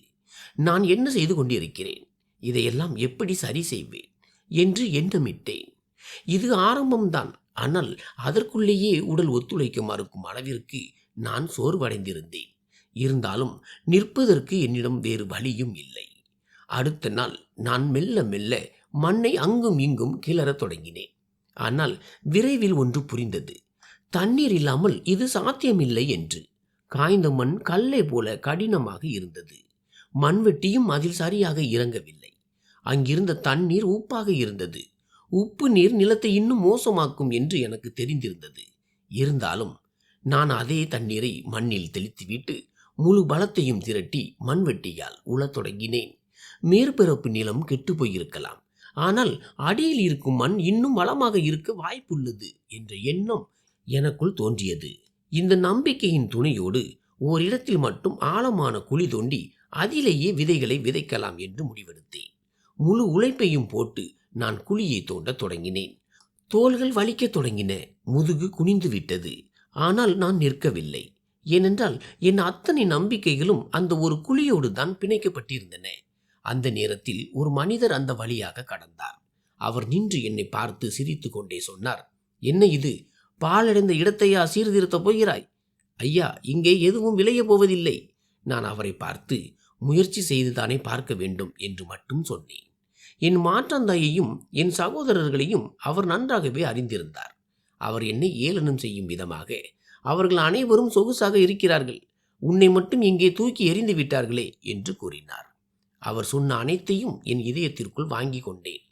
நான் என்ன செய்து கொண்டிருக்கிறேன்? இதையெல்லாம் எப்படி சரி செய்வேன் என்று எண்ணமிட்டேன். இது ஆரம்பம்தான். ஆனால் அதற்குள்ளேயே உடல் ஒத்துழைக்க மறுக்கும் அளவிற்கு நான் சோர்வடைந்திருந்தேன். இருந்தாலும் நிற்பதற்கு என்னிடம் வேறு வழியும் இல்லை. அடுத்த நாள் நான் மெல்ல மெல்ல மண்ணை அங்கும் இங்கும் கிளறத் தொடங்கினேன். ஆனால் விரைவில் ஒன்று புரிந்தது. தண்ணீர் இல்லாமல் இது சாத்தியமில்லை என்று. காய்ந்த மண் கல்லை போல கடினமாக இருந்தது. மண்வெட்டியும் அதில் சரியாக இறங்கவில்லை. அங்கிருந்த தண்ணீர் உப்பாக இருந்தது. உப்பு நீர் நிலத்தை இன்னும் மோசமாக்கும் என்று எனக்கு தெரிந்திருந்தது. இருந்தாலும் நான் அதே தண்ணீரை மண்ணில் தெளித்துவிட்டு முழு பலத்தையும் திரட்டி மண்வெட்டியால் உழத் தொடங்கினேன். மேற்பரப்பு நிலம் கெட்டு போயிருக்கலாம், ஆனால் அடியில் இருக்கும் மண் இன்னும் வளமாக இருக்க வாய்ப்புள்ளது என்ற எண்ணம் எனக்குள் தோன்றியது. இந்த நம்பிக்கையின் துணையோடு ஓரிடத்தில் மட்டும் ஆழமான குழி தோண்டி அதிலேயே விதைகளை விதைக்கலாம் என்று முடிவெடுத்தேன். முழு உழைப்பையும் போட்டு நான் குழியை தோண்டத் தொடங்கினேன். தோள்கள் வலிக்கத் தொடங்கின. முதுகு குனிந்து விட்டது. ஆனால் நான் நிற்கவில்லை. ஏனென்றால் என் அத்தனை நம்பிக்கைகளும் அந்த ஒரு குழியோடு தான் பிணைக்கப்பட்டிருந்தன. அந்த நேரத்தில் ஒரு மனிதர் அந்த வழியாக கடந்தார். அவர் நின்று என்னை பார்த்து சிரித்து கொண்டே சொன்னார், என்ன இது? பாழடைந்த இடத்தையா சீர்திருத்தப் போகிறாய்? ஐயா, இங்கே எதுவும் விளையப் போவதில்லை. நான் அவரை பார்த்து, முயற்சி செய்துதானே பார்க்க வேண்டும் என்று மட்டும் சொன்னேன். என் மாற்றந்தாயையும் என் சகோதரர்களையும் அவர் நன்றாகவே அறிந்திருந்தார். அவர் என்னை ஏளனம் செய்யும் விதமாக, அவர்கள் அனைவரும் சொகுசாக இருக்கிறார்கள், உன்னை மட்டும் இங்கே தூக்கி எறிந்து விட்டார்களே என்று கூறினார். அவர் சொன்ன அனைத்தையும் என் இதயத்திற்குள் வாங்கி கொண்டேன்.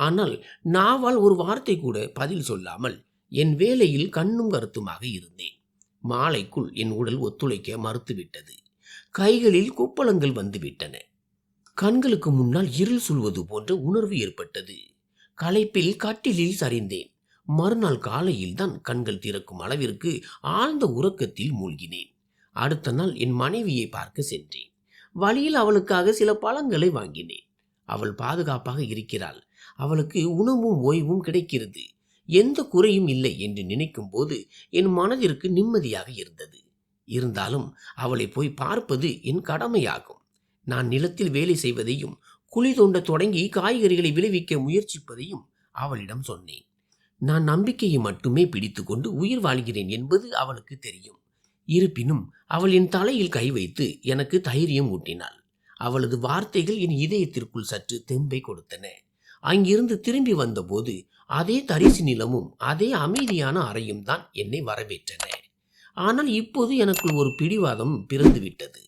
ஆனால் நாவால் ஒரு வார்த்தை கூட பதில் சொல்லாமல் என் வேலையில் கண்ணும் கருத்துமாக இருந்தேன். மாலைக்குள் என் உடல் ஒத்துழைக்க மறுத்துவிட்டது. கைகளில் கொப்பளங்கள் வந்துவிட்டன. கண்களுக்கு முன்னால் இருள் சூழ்வது போன்ற உணர்வு ஏற்பட்டது. களைப்பில் கட்டிலில் சரிந்தேன். மறுநாள் காலையில் தான் கண்கள் திறக்கும் அளவிற்கு ஆழ்ந்த உறக்கத்தில் மூழ்கினேன். அடுத்த நாள் என் மனைவியை பார்க்க சென்றேன். வழியில் அவளுக்காக சில பழங்களை வாங்கினேன். அவள் பாதுகாப்பாக இருக்கிறாள். அவளுக்கு உணவும் ஓய்வும் கிடைக்கிறது. எந்த குறையும் இல்லை என்று நினைக்கும் போது என் மனதிற்கு நிம்மதியாக இருந்தது. இருந்தாலும் அவளை போய் பார்ப்பது என் கடமையாகும். நான் நிலத்தில் வேலை செய்வதையும் குழி தோண்ட தொடங்கி காய்கறிகளை விளைவிக்க முயற்சிப்பதையும் அவளிடம் சொன்னேன். நான் நம்பிக்கையை மட்டுமே பிடித்து கொண்டு உயிர் வாழ்கிறேன் என்பது அவளுக்கு தெரியும். இருப்பினும் அவள் என் தலையில் கை வைத்து எனக்கு தைரியம் ஊட்டினாள். அவளது வார்த்தைகள் என் இதயத்திற்குள் சற்று தெம்பை கொடுத்தன. அங்கிருந்து திரும்பி வந்தபோது அதே தரிசு நிலமும் அதே அமைதியான அறையும் தான் என்னை வரவேற்றன. ஆனால் இப்போது எனக்குள் ஒரு பிடிவாதம் பிறந்துவிட்டது.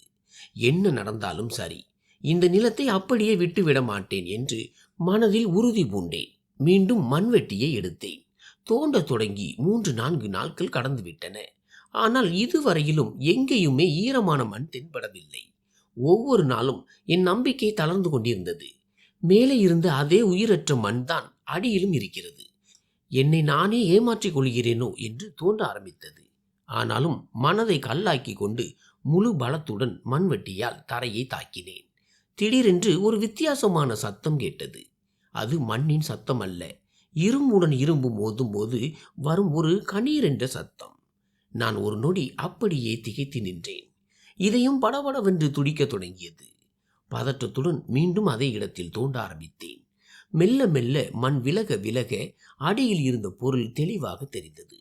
என்ன நடந்தாலும் சரி, இந்த நிலத்தை அப்படியே விட்டுவிட மாட்டேன் என்று மனதில் உறுதி பூண்டேன். மீண்டும் மண்வெட்டியை எடுத்தேன். தோண்ட தொடங்கி 3-4 நாட்கள் கடந்துவிட்டன. ஆனால் இதுவரையிலும் எங்கேயுமே ஈரமான மண் தென்படவில்லை. ஒவ்வொரு நாளும் என் நம்பிக்கை தளர்ந்து கொண்டிருந்தது. மேலே இருந்த அதே உயிரற்ற மண் தான் அடியிலும் இருக்கிறது. என்னை நானே ஏமாற்றிக் கொள்கிறேனோ என்று தோன்ற ஆரம்பித்தது. ஆனாலும் மனதை கல்லாக்கி கொண்டு முழு பலத்துடன் மண்வெட்டியால் தரையை தாக்கினேன். திடீரென்று ஒரு வித்தியாசமான சத்தம் கேட்டது. அது மண்ணின் சத்தம் அல்ல, இரும்புடன் இரும்பு மோதும் போது வரும் ஒரு கணீர் என்ற சத்தம். நான் ஒரு நொடி அப்படியே திகைத்து நின்றேன். இதயம் படபடவென்று துடிக்க தொடங்கியது. பதற்றத்துடன் மீண்டும் அதே இடத்தில் தோண்ட ஆரம்பித்தேன். மெல்ல மெல்ல மண் விலக விலக அடியில் இருந்த பொருள் தெளிவாக தெரிந்தது.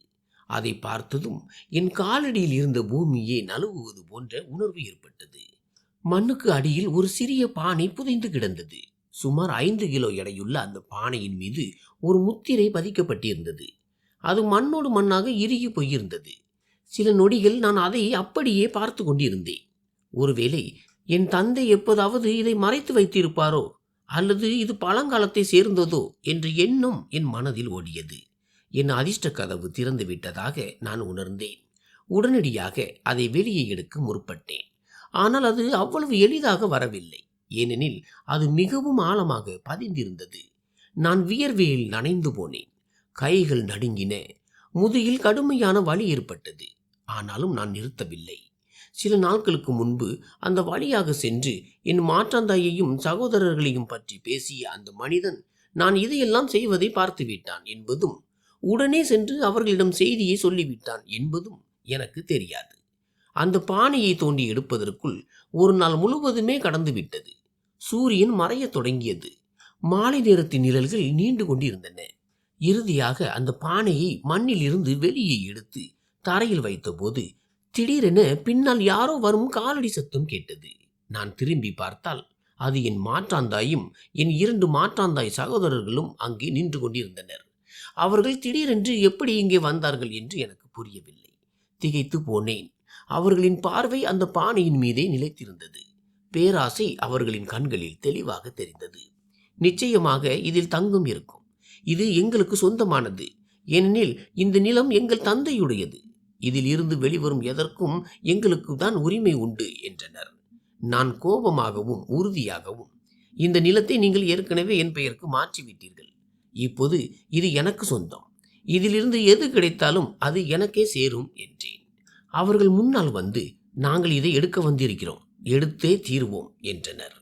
அதை பார்த்ததும் என் காலடியில் இருந்த பூமியே நழுவுவது போன்ற உணர்வு ஏற்பட்டது. மண்ணுக்கு அடியில் ஒரு சிறிய பானை புதைந்து கிடந்தது. சுமார் 5 கிலோ எடையுள்ள அந்த பானையின் மீது ஒரு முத்திரை பதிக்கப்பட்டிருந்தது. அது மண்ணோடு மண்ணாக இறுகி போயிருந்தது. சில நொடிகள் நான் அதை அப்படியே பார்த்து கொண்டிருந்தேன். ஒருவேளை என் தந்தை எப்போதாவது இதை மறைத்து வைத்திருப்பாரோ, அல்லது இது பழங்காலத்தை சேர்ந்ததோ என்ற எண்ணம் என் மனதில் ஓடியது. என் அதிர்ஷ்ட கதவு திறந்து விட்டதாக நான் உணர்ந்தேன். உடனடியாக அதை வெளியே எடுக்க முற்பட்டேன். ஆனால் அது அவ்வளவு எளிதாக வரவில்லை. ஏனெனில் அது மிகவும் ஆழமாக பதிந்திருந்தது. நான் வியர்வையில் நனைந்து போனேன். கைகள் நடுங்கின. முதுகில் கடுமையான வலி ஏற்பட்டது. ஆனாலும் நான் நிறுத்தவில்லை. சில நாட்களுக்கு முன்பு அந்த வழியாக சென்று என் மாற்றாந்தாயையும் சகோதரர்களையும் பற்றி பேசிய அந்த மனிதன் நான் இதையெல்லாம் செய்வதை பார்த்து விட்டான் என்பதும், உடனே சென்று அவர்களிடம் செய்தியை சொல்லிவிட்டான் என்பதும் எனக்கு தெரியாது. அந்த பானையை தோண்டி எடுப்பதற்குள் ஒரு நாள் முழுவதுமே கடந்து விட்டது. சூரியன் மறையத் தொடங்கியது. மாலை நேரத்தின் நிழல்கள் நீண்டு கொண்டிருந்தன. இறுதியாக அந்த பானையை மண்ணில் இருந்து வெளியே எடுத்து தரையில் வைத்தபோது திடீரென பின்னால் யாரோ வரும் காலடி சத்தம் கேட்டது. நான் திரும்பி பார்த்தால் அது என் மாற்றாந்தாயும் என் 2 மாற்றாந்தாய் சகோதரர்களும் அங்கே நின்று கொண்டிருந்தனர். அவர்கள் திடீரென்று எப்படி இங்கே வந்தார்கள் என்று எனக்கு புரியவில்லை. திகைத்து போனேன். அவர்களின் பார்வை அந்த பானையின் மீதே நிலைத்திருந்தது. பேராசை அவர்களின் கண்களில் தெளிவாக தெரிந்தது. நிச்சயமாக இதில் தங்கம் இருக்கும். இது எங்களுக்கு சொந்தமானது. ஏனெனில் இந்த நிலம் எங்கள் தந்தையுடையது. இதில் இருந்து வெளிவரும் எதற்கும் எங்களுக்கு தான் உரிமை உண்டு என்றனர். நான் கோபமாகவும் உறுதியாகவும், இந்த நிலத்தை நீங்கள் ஏற்கனவே என் பெயருக்கு மாற்றிவிட்டீர்கள். இப்போது இது எனக்கு சொந்தம். இதிலிருந்து எது கிடைத்தாலும் அது எனக்கே சேரும் என்றேன். அவர்கள் முன்னால் வந்து, நாங்கள் இதை எடுக்க வந்திருக்கிறோம், எடுத்தே தீர்வோம் என்றனர்.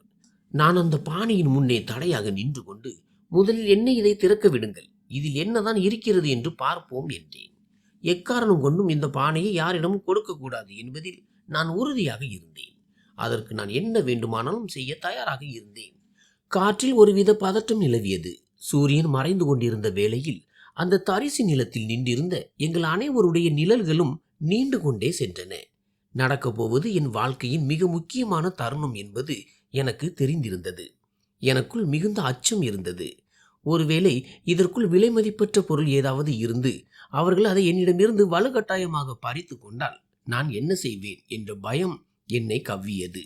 நான் அந்த பானையின் முன்னே தடையாக நின்று கொண்டு, முதலில் என்னை இதை திறக்க விடுங்கள், இதில் என்னதான் இருக்கிறது என்று பார்ப்போம் என்றேன். எக்காரணம் கொண்டும் இந்த பானையை யாரிடமும் கொடுக்கக்கூடாது என்பதில் நான் உறுதியாக இருந்தேன். அதற்கு நான் என்ன வேண்டுமானாலும் செய்ய தயாராக இருந்தேன். காற்றில் ஒருவித பதட்டம் நிலவியது. சூரியன் மறைந்து கொண்டிருந்த வேளையில் அந்த தரிசு நிலத்தில் நின்றிருந்த எங்கள் அனைவருடைய நிழல்களும் நீண்டு கொண்டே சென்றன. நடக்கப் போவது என் வாழ்க்கையின் மிக முக்கியமான தருணம் என்பது எனக்கு தெரிந்திருந்தது. எனக்குள் மிகுந்த அச்சம் இருந்தது. ஒருவேளை இதற்குள் விலைமதிப்பற்ற பொருள் ஏதாவது இருந்து அவர்கள் அதை என்னிடமிருந்து வலுக்கட்டாயமாக பறித்து கொண்டால் நான் என்ன செய்வேன் என்ற பயம் என்னை கவ்வியது.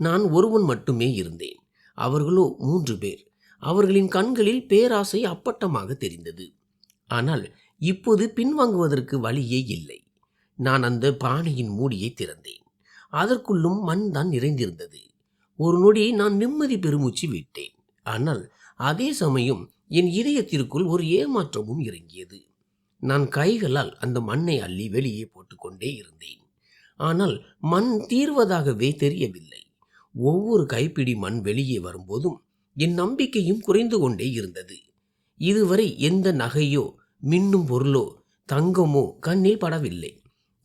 நான் ஒருவன் மட்டுமே இருந்தேன். அவர்களோ 3 பேர். அவர்களின் கண்களில் பேராசை அப்பட்டமாக தெரிந்தது. ஆனால் இப்போது பின்வாங்குவதற்கு வழியே இல்லை. நான் அந்த பானையின் மூடியை திறந்தேன். அதற்குள்ளும் மண் தான் நிறைந்திருந்தது. ஒரு நொடி நான் நிம்மதி பெருமூச்சு விட்டேன். ஆனால் அதே சமயம் என் இதயத்திற்குள் ஒரு ஏமாற்றமும் இறங்கியது. நான் கைகளால் அந்த மண்ணை அள்ளி வெளியே போட்டுக்கொண்டே இருந்தேன். ஆனால் மண் தீர்வதாகவே தெரியவில்லை. ஒவ்வொரு கைப்பிடி மண் வெளியே வரும்போதும் என் நம்பிக்கையும் குறைந்து கொண்டே இருந்தது. இதுவரை எந்த நகையோ மின்னும் பொருளோ தங்கமோ கண்ணில் படவில்லை.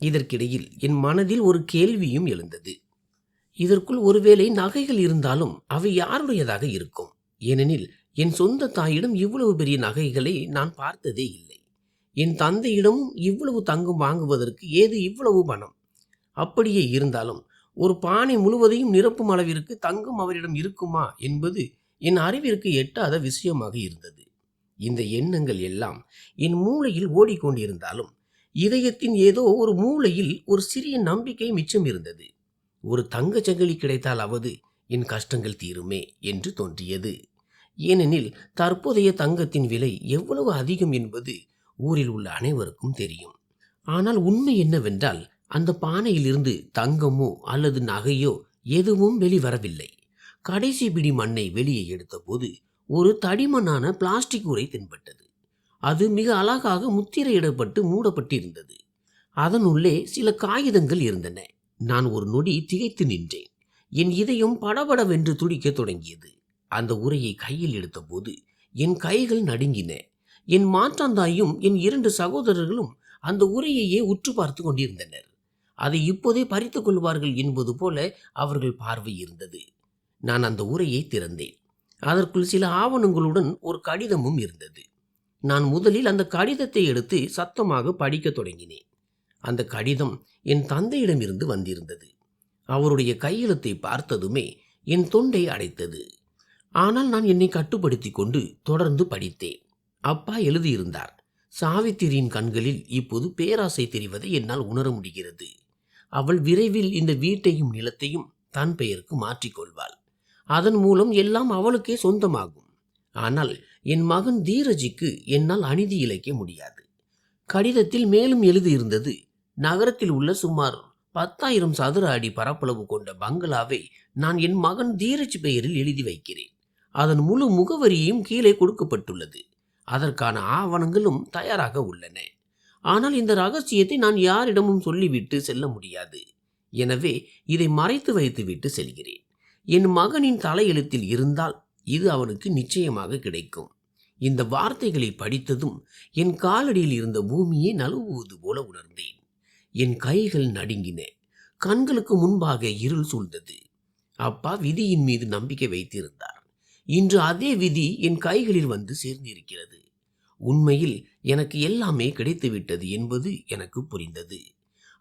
இதற்கிடையில் என் மனதில் ஒரு கேள்வியும் எழுந்தது. இதற்குள் ஒருவேளை நகைகள் இருந்தாலும் அவை யாருடையதாக இருக்கும்? ஏனெனில் என் சொந்த தாயிடம் இவ்வளவு பெரிய நகைகளை நான் பார்த்ததே இல்லை. என் தந்தையிடமும் இவ்வளவு தங்கம் வாங்குவதற்கு ஏது இவ்வளவு பணம்? அப்படியே இருந்தாலும் ஒரு பானை முழுவதையும் நிரப்பும் அளவிற்கு தங்கம் அவரிடம் இருக்குமா என்பது என் அறிவிற்கு எட்டாத விஷயமாக இருந்தது. இந்த எண்ணங்கள் எல்லாம் என் மூளையில் ஓடிக்கொண்டிருந்தாலும் இதயத்தின் ஏதோ ஒரு மூலையில் ஒரு சிறிய நம்பிக்கை மிச்சம் இருந்தது. ஒரு தங்கச் சங்கிலி கிடைத்தாலாவது என் கஷ்டங்கள் தீருமே என்று தோன்றியது. ஏனெனில் தற்போதைய தங்கத்தின் விலை எவ்வளவு அதிகம் என்பது ஊரில் உள்ள அனைவருக்கும் தெரியும். ஆனால் உண்மை என்னவென்றால் அந்த பானையிலிருந்து தங்கமோ அல்லது நகையோ எதுவும் வெளிவரவில்லை. கடைசி பிடி மண்ணை வெளியே எடுத்தபோது ஒரு தடிமனான பிளாஸ்டிக் உறை தென்பட்டது. அது மிக அழகாக முத்திரையிடப்பட்டு மூடப்பட்டிருந்தது. அதனுள்ளே சில காகிதங்கள் இருந்தன. நான் ஒரு நொடி திகைத்து நின்றேன். என் இதயம் படபடவென்று துடிக்க தொடங்கியது. அந்த உரையை கையில் எடுத்தபோது என் கைகள் நடுங்கின. என் மாற்றாந்தாயும் என் 2 சகோதரர்களும் அந்த உரையையே உற்று பார்த்து கொண்டிருந்தனர். அதை இப்போதே பறித்து கொள்வார்கள் என்பது போல அவர்கள் பார்வை இருந்தது. நான் அந்த உரையை திறந்தேன். அதற்குள் சில ஆவணங்களுடன் ஒரு கடிதமும் இருந்தது. நான் முதலில் அந்த கடிதத்தை எடுத்து சத்தமாக படிக்கத் தொடங்கினேன். அந்த கடிதம் என் தந்தையிடமிருந்து வந்திருந்தது. அவருடைய கையெழுத்தை பார்த்ததுமே என் தொண்டை அடைத்தது. ஆனால் நான் என்னை கட்டுப்படுத்தி கொண்டு தொடர்ந்து படித்தேன். அப்பா எழுதியிருந்தார். சாவித்திரியின் கண்களில் இப்போது பேராசை தெரிவதை என்னால் உணர முடிகிறது. அவள் விரைவில் இந்த வீட்டையும் நிலத்தையும் தன் பெயருக்கு மாற்றிக்கொள்வாள். அதன் மூலம் எல்லாம் அவளுக்கே சொந்தமாகும். ஆனால் என் மகன் தீரஜிக்கு என்னால் அநீதி இழைக்க முடியாது. கடிதத்தில் மேலும் எழுதியிருந்தது, நகரத்தில் உள்ள சுமார் 10,000 சதுர அடி பரப்பளவு கொண்ட பங்களாவை நான் என் மகன் தீரஜ் பெயரில் எழுதி வைக்கிறேன். அதன் முழு முகவரியும் கீழே கொடுக்கப்பட்டுள்ளது. அதற்கான ஆவணங்களும் தயாராக உள்ளன. ஆனால் இந்த ரகசியத்தை நான் யாரிடமும் சொல்லிவிட்டு செல்ல முடியாது. எனவே இதை மறைத்து வைத்துவிட்டு செல்கிறேன். என் மகனின் தலையெழுத்தில் இருந்தால் இது அவனுக்கு நிச்சயமாக கிடைக்கும். இந்த வார்த்தைகளை படித்ததும் என் காலடியில் இருந்த பூமியை நழுவுவது போல உணர்ந்தேன். என் கைகள் நடுங்கின. கண்களுக்கு முன்பாக இருள் சூழ்ந்தது. அப்பா விதியின் மீது நம்பிக்கை வைத்திருந்தார். இன்று அதே விதி என் கைகளில் வந்து சேர்ந்திருக்கிறது. உண்மையில் எனக்கு எல்லாமே கிடைத்துவிட்டது என்பது எனக்கு புரிந்தது.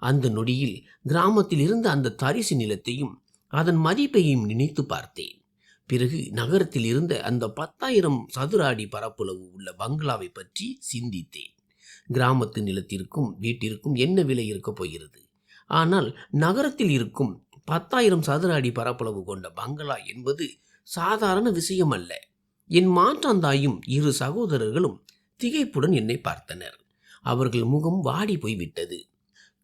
அந்த நொடியில் கிராமத்தில் இருந்த அந்த தரிசு நிலத்தையும் அதன் மதிப்பையும் நினைத்து பார்த்தேன். பிறகு நகரத்தில் இருந்த அந்த 10,000 சதுர அடி பரப்பளவு உள்ள பங்களாவை பற்றி சிந்தித்தேன். கிராமத்து நிலத்திற்கும் வீட்டிற்கும் என்ன விலை இருக்கப் போகிறது? ஆனால் நகரத்தில் இருக்கும் 10,000 சதுர அடி பரப்பளவு கொண்ட பங்களா என்பது சாதாரண விஷயம் அல்ல. என் மாற்றாந்தாயும் 2 சகோதரர்களும் திகைப்புடன் என்னை பார்த்தனர். அவர்கள் முகம் வாடி போய்விட்டது.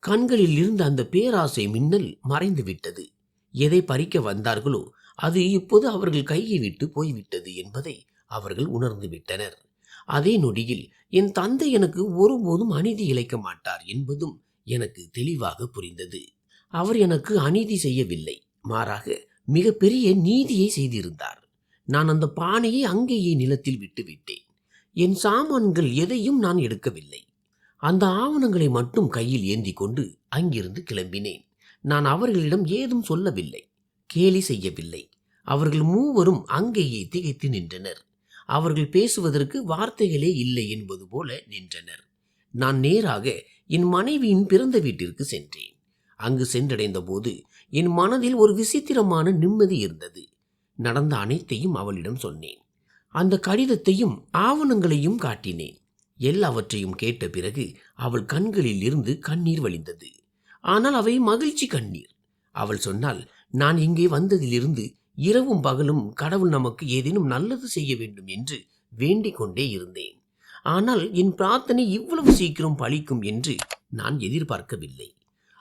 கண்களில் இருந்த அந்த பேராசை மின்னல் மறைந்து விட்டது. எதை பறிக்க வந்தார்களோ அது இப்போது அவர்கள் கையை விட்டு போய்விட்டது என்பதை அவர்கள் உணர்ந்து விட்டனர். அதே நொடியில் என் தந்தை எனக்கு ஒருபோதும் அநீதி இழைக்க மாட்டார் என்பதும் எனக்கு தெளிவாக புரிந்தது. அவர் எனக்கு அநீதி செய்யவில்லை, மாறாக மிகப்பெரிய நீதியை செய்திருந்தார். நான் அந்த பானையை அங்கேயே நிலத்தில் விட்டுவிட்டேன். என் சாமான்கள் எதையும் நான் எடுக்கவில்லை. அந்த ஆவணங்களை மட்டும் கையில் ஏந்தி கொண்டு அங்கிருந்து கிளம்பினேன். நான் அவர்களிடம் ஏதும் சொல்லவில்லை, கேலி செய்யவில்லை. அவர்கள் மூவரும் அங்கேயே திகைத்து நின்றனர். அவர்கள் பேசுவதற்கு வார்த்தைகளே இல்லை என்பது போல நின்றனர். நான் நேராக என் மனைவியின் பிறந்த வீட்டிற்கு சென்றேன். அங்கு சென்றடைந்த போது என் மனதில் ஒரு விசித்திரமான நிம்மதி இருந்தது. நடந்த அனைத்தையும் அவளிடம் சொன்னேன். அந்த கடிதத்தையும் ஆவணங்களையும் காட்டினேன். எல்லாவற்றையும் கேட்ட பிறகு அவள் கண்களில் இருந்து கண்ணீர் வழிந்தது. ஆனால் அவை மகிழ்ச்சி கண்ணீர். அவள் சொன்னால், நான் இங்கே வந்ததிலிருந்து இரவும் பகலும் கடவுள் நமக்கு ஏதேனும் நல்லது செய்ய வேண்டும் என்று வேண்டிக் கொண்டே இருந்தேன். ஆனால் என் பிரார்த்தனை இவ்வளவு சீக்கிரம் பலிக்கும் என்று நான் எதிர்பார்க்கவில்லை.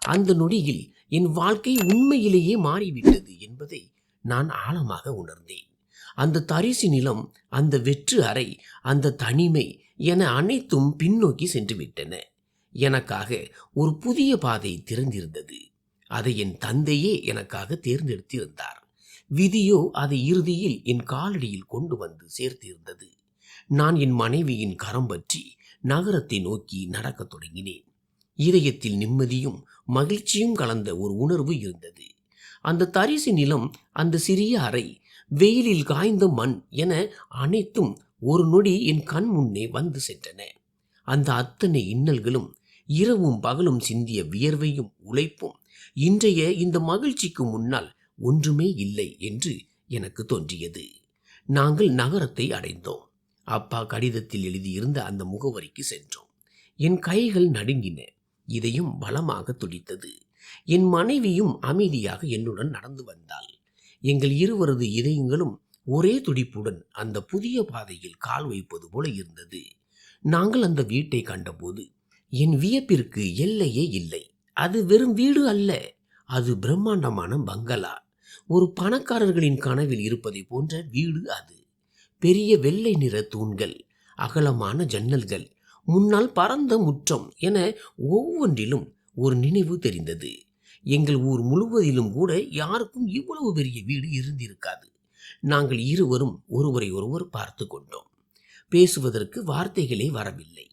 அந்த நொடியில் என் வாழ்க்கை உண்மையிலேயே மாறிவிட்டது என்பதை நான் ஆழமாக உணர்ந்தேன். அந்த தரிசு நிலம், அந்த வெற்று அறை, அந்த தனிமை என அனைத்தும் பின்னோக்கி சென்று விட்டன. எனக்காக ஒரு புதிய பாதை திறந்திருந்தது. அதை என் தந்தையே எனக்காக தேர்ந்தெடுத்திருந்தார். விதியோ அதை இறுதியில் என் காலடியில் கொண்டு வந்து சேர்த்திருந்தது. நான் என் மனைவியின் கரம் பற்றி நகரத்தை நோக்கி நடக்கத் தொடங்கினேன். இதயத்தில் நிம்மதியும் மகிழ்ச்சியும் கலந்த ஒரு உணர்வு இருந்தது. அந்த தரிசு நிலம், அந்த சிறிய அறை, வெயிலில் காய்ந்த மண் என அனைத்தும் ஒரு நொடி என் கண் முன்னே வந்து சென்றன. அந்த அத்தனை இன்னல்களும், இரவும் பகலும் சிந்திய வியர்வையும் உழைப்பும் இன்றைய இந்த மகிழ்ச்சிக்கு முன்னால் ஒன்றுமே இல்லை என்று எனக்கு தோன்றியது. நாங்கள் நகரத்தை அடைந்தோம். அப்பா கடிதத்தில் எழுதியிருந்த அந்த முகவரிக்கு சென்றோம். என் கைகள் நடுங்கின. இதயம் பலமாக துடித்தது. என் மனைவியும் அமைதியாக என்னுடன் நடந்து வந்தாள். எங்கள் இருவரது இதயங்களும் ஒரே துடிப்புடன் அந்த புதிய பாதையில் கால் வைப்பது போல இருந்தது. நாங்கள் அந்த வீட்டை கண்டபோது என் வியப்பிற்கு எல்லையே இல்லை. அது வெறும் வீடு அல்ல, அது பிரம்மாண்டமான பங்களா. ஒரு பணக்காரர்களின் கனவில் இருப்பதை போன்ற வீடு அது. பெரிய வெள்ளை நிற தூண்கள், அகலமான ஜன்னல்கள், முன்னால் பரந்த முற்றம் என ஒவ்வொன்றிலும் ஒரு நினைவு தெரிந்தது. எங்கள் ஊர் முழுவதிலும் கூட யாருக்கும் இவ்வளவு பெரிய வீடு இருந்திருக்காது. நாங்கள் இருவரும் ஒருவரை ஒருவர் பார்த்து கொண்டோம். பேசுவதற்கு வார்த்தைகளே வரவில்லை.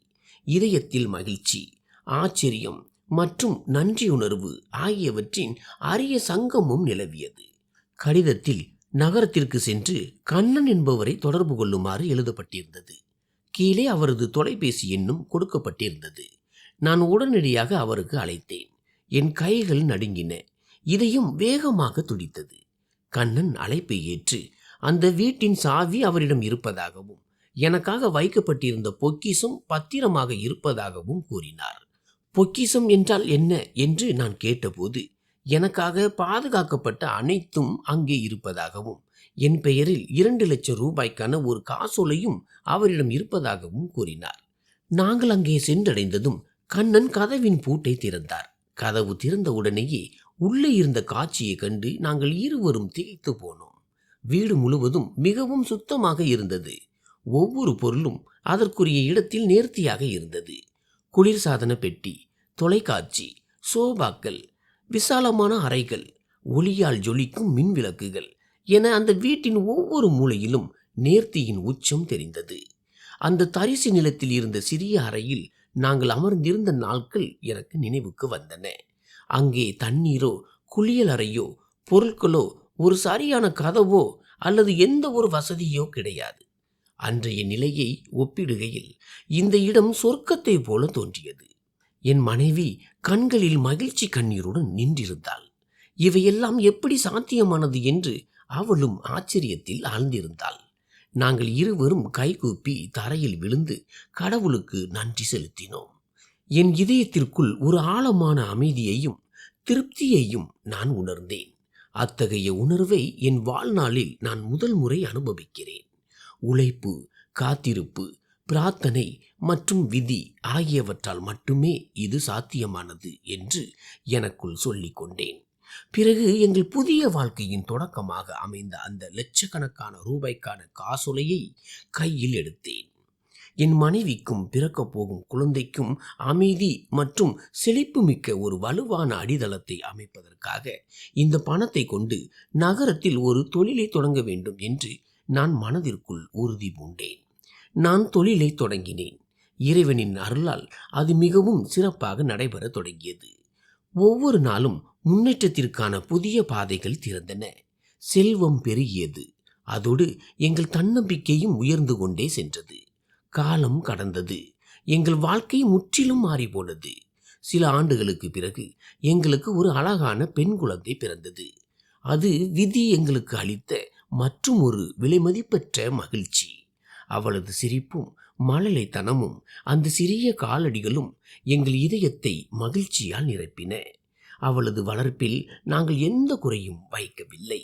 இதயத்தில் மகிழ்ச்சி, ஆச்சரியம் மற்றும் நன்றியுணர்வு ஆகியவற்றின் அரிய சங்கமும் நிலவியது. கடிதத்தில் நகரத்திற்கு சென்று கண்ணன் என்பவரை தொடர்பு கொள்ளுமாறு எழுதப்பட்டிருந்தது. கீழே அவரது தொலைபேசி எண்ணும் கொடுக்கப்பட்டிருந்தது. நான் உடனடியாக அவருக்கு அழைத்தேன். என் கைகள் நடுங்கின, இதயம் வேகமாக துடித்தது. கண்ணன் அழைப்பை ஏற்று அந்த வீட்டின் சாவி அவரிடம் இருப்பதாகவும் எனக்காக வைக்கப்பட்டிருந்த பொக்கிஷம் பத்திரமாக இருப்பதாகவும் கூறினார். பொக்கிஷம் என்றால் என்ன என்று நான் கேட்டபோது, எனக்காக பாதுகாக்கப்பட்ட அனைத்தும் அங்கே இருப்பதாகவும் என் பெயரில் 2 லட்சம் ரூபாய்க்கான ஒரு காசோலையும் அவரிடம் இருப்பதாகவும் கூறினார். நாங்கள் அங்கே சென்றடைந்ததும் கண்ணன் கதவின் பூட்டை திறந்தார். கதவு திறந்த உடனேயே உள்ளே இருந்த காட்சியை கண்டு நாங்கள் இருவரும் திகைத்து போனோம். வீடு முழுவதும் மிகவும் சுத்தமாக இருந்தது. ஒவ்வொரு பொருளும் அதற்குரிய இடத்தில் நேர்த்தியாக இருந்தது. குளிர்சாதன பெட்டி, தொலைக்காட்சி, சோபாக்கள், விசாலமான அறைகள், ஒளியால் ஜொலிக்கும் மின் விளக்குகள் என அந்த வீட்டின் ஒவ்வொரு மூலையிலும் நேர்த்தியின் உச்சம் தெரிந்தது. அந்த தரிசு நிலத்தில் இருந்த சிறிய அறையில் நாங்கள் அமர்ந்திருந்த நாட்கள் எனக்கு நினைவுக்கு வந்தன. அங்கே தண்ணீரோ, குளியல் அறையோ, பொருட்களோ, ஒரு சரியான கதவோ அல்லது எந்த ஒரு வசதியோ கிடையாது. அன்றைய நிலையை ஒப்பிடுகையில் இந்த இடம் சொர்க்கத்தை போல தோன்றியது. என் மனைவி கண்களில் மகிழ்ச்சி கண்ணீருடன் நின்றிருந்தாள். இவையெல்லாம் எப்படி சாத்தியமானது என்று அவளும் ஆச்சரியத்தில் ஆழ்ந்திருந்தாள். நாங்கள் இருவரும் கைகூப்பி தரையில் விழுந்து கடவுளுக்கு நன்றி செலுத்தினோம். என் இதயத்திற்குள் ஒரு ஆழமான அமைதியையும் திருப்தியையும் நான் உணர்ந்தேன். அத்தகைய உணர்வை என் வாழ்நாளில் நான் முதல் முறை அனுபவிக்கிறேன். உழைப்பு, காத்திருப்பு, பிரார்த்தனை மற்றும் விதி ஆகியவற்றால் மட்டுமே இது சாத்தியமானது என்று எனக்குள் சொல்லிக் கொண்டேன். பிறகு எங்கள் புதிய வாழ்க்கையின் தொடக்கமாக அமைந்த அந்த லட்சக்கணக்கான ரூபாய்க்கான காசோலையை கையில் எடுத்தேன். என் மனைவிக்கும் பிறக்கப் போகும் குழந்தைக்கும் அமைதி மற்றும் செழிப்புமிக்க ஒரு வலுவான அடித்தளத்தை அமைப்பதற்காக இந்த பணத்தை கொண்டு நகரத்தில் ஒரு தொழிலை தொடங்க வேண்டும் என்று நான் மனதிற்குள் உறுதி பூண்டேன். நான் தொழிலை தொடங்கினேன். இறைவனின் அருளால் அது மிகவும் சிறப்பாக நடைபெற தொடங்கியது. ஒவ்வொரு நாளும் முன்னேற்றத்திற்கான புதிய பாதைகள் திறந்தன. செல்வம் பெருகியது. அதோடு எங்கள் தன்னம்பிக்கையும் உயர்ந்து கொண்டே சென்றது. காலம் கடந்தது. எங்கள் வாழ்க்கை முற்றிலும் மாறிப்போனது. சில ஆண்டுகளுக்கு பிறகு எங்களுக்கு ஒரு அழகான பெண் குழந்தை பிறந்தது. அது விதி எங்களுக்கு அளித்த மற்றும் ஒரு விலைமதிப்பற்ற மகிழ்ச்சி. அவளது சிரிப்பும் மழலைத்தனமும் அந்த சிறிய காலடிகளும் எங்கள் இதயத்தை மகிழ்ச்சியால் நிரப்பின. அவளது வளர்ப்பில் நாங்கள் எந்த குறையும் வைக்கவில்லை.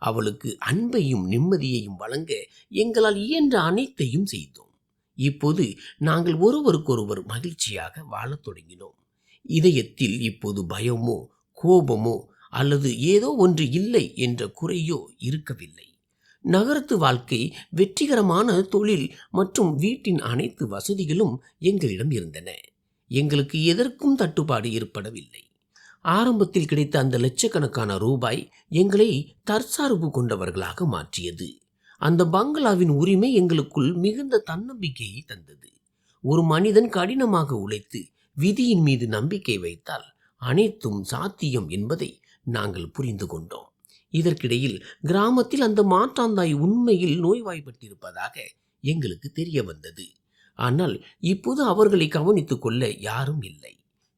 அவளுக்கு அன்பையும் நிம்மதியையும் வழங்க எங்களால் இயன்ற அனைத்தையும் செய்தோம். இப்போது நாங்கள் ஒருவருக்கொருவர் மகிழ்ச்சியாக வாழத் தொடங்கினோம். இதயத்தில் இப்போது பயமோ, கோபமோ அல்லது ஏதோ ஒன்று இல்லை என்ற குறையோ இருக்கவில்லை. நகரத்து வாழ்க்கை, வெற்றிகரமான தொழில் மற்றும் வீட்டின் அனைத்து வசதிகளும் எங்களிடம் இருந்தன. எங்களுக்கு எதற்கும் தட்டுப்பாடு ஏற்படவில்லை. ஆரம்பத்தில் கிடைத்த அந்த லட்சக்கணக்கான ரூபாய் எங்களை தற்சார்பு கொண்டவர்களாக மாற்றியது. அந்த பங்களாவின் உரிமை எங்களுக்குள் மிகுந்த தன்னம்பிக்கையை தந்தது. ஒரு மனிதன் கடினமாக உழைத்து விதியின் மீது நம்பிக்கை வைத்தால் அனைத்தும் சாத்தியம் என்பதை நாங்கள் புரிந்து கொண்டோம். இதற்கிடையில் கிராமத்தில் அந்த மாற்றாந்தாய் உண்மையில் நோய்வாய்ப்பட்டிருப்பதாக எங்களுக்கு தெரிய வந்தது. ஆனால் இப்போது அவர்களை கவனித்துக் கொள்ள யாரும் இல்லை.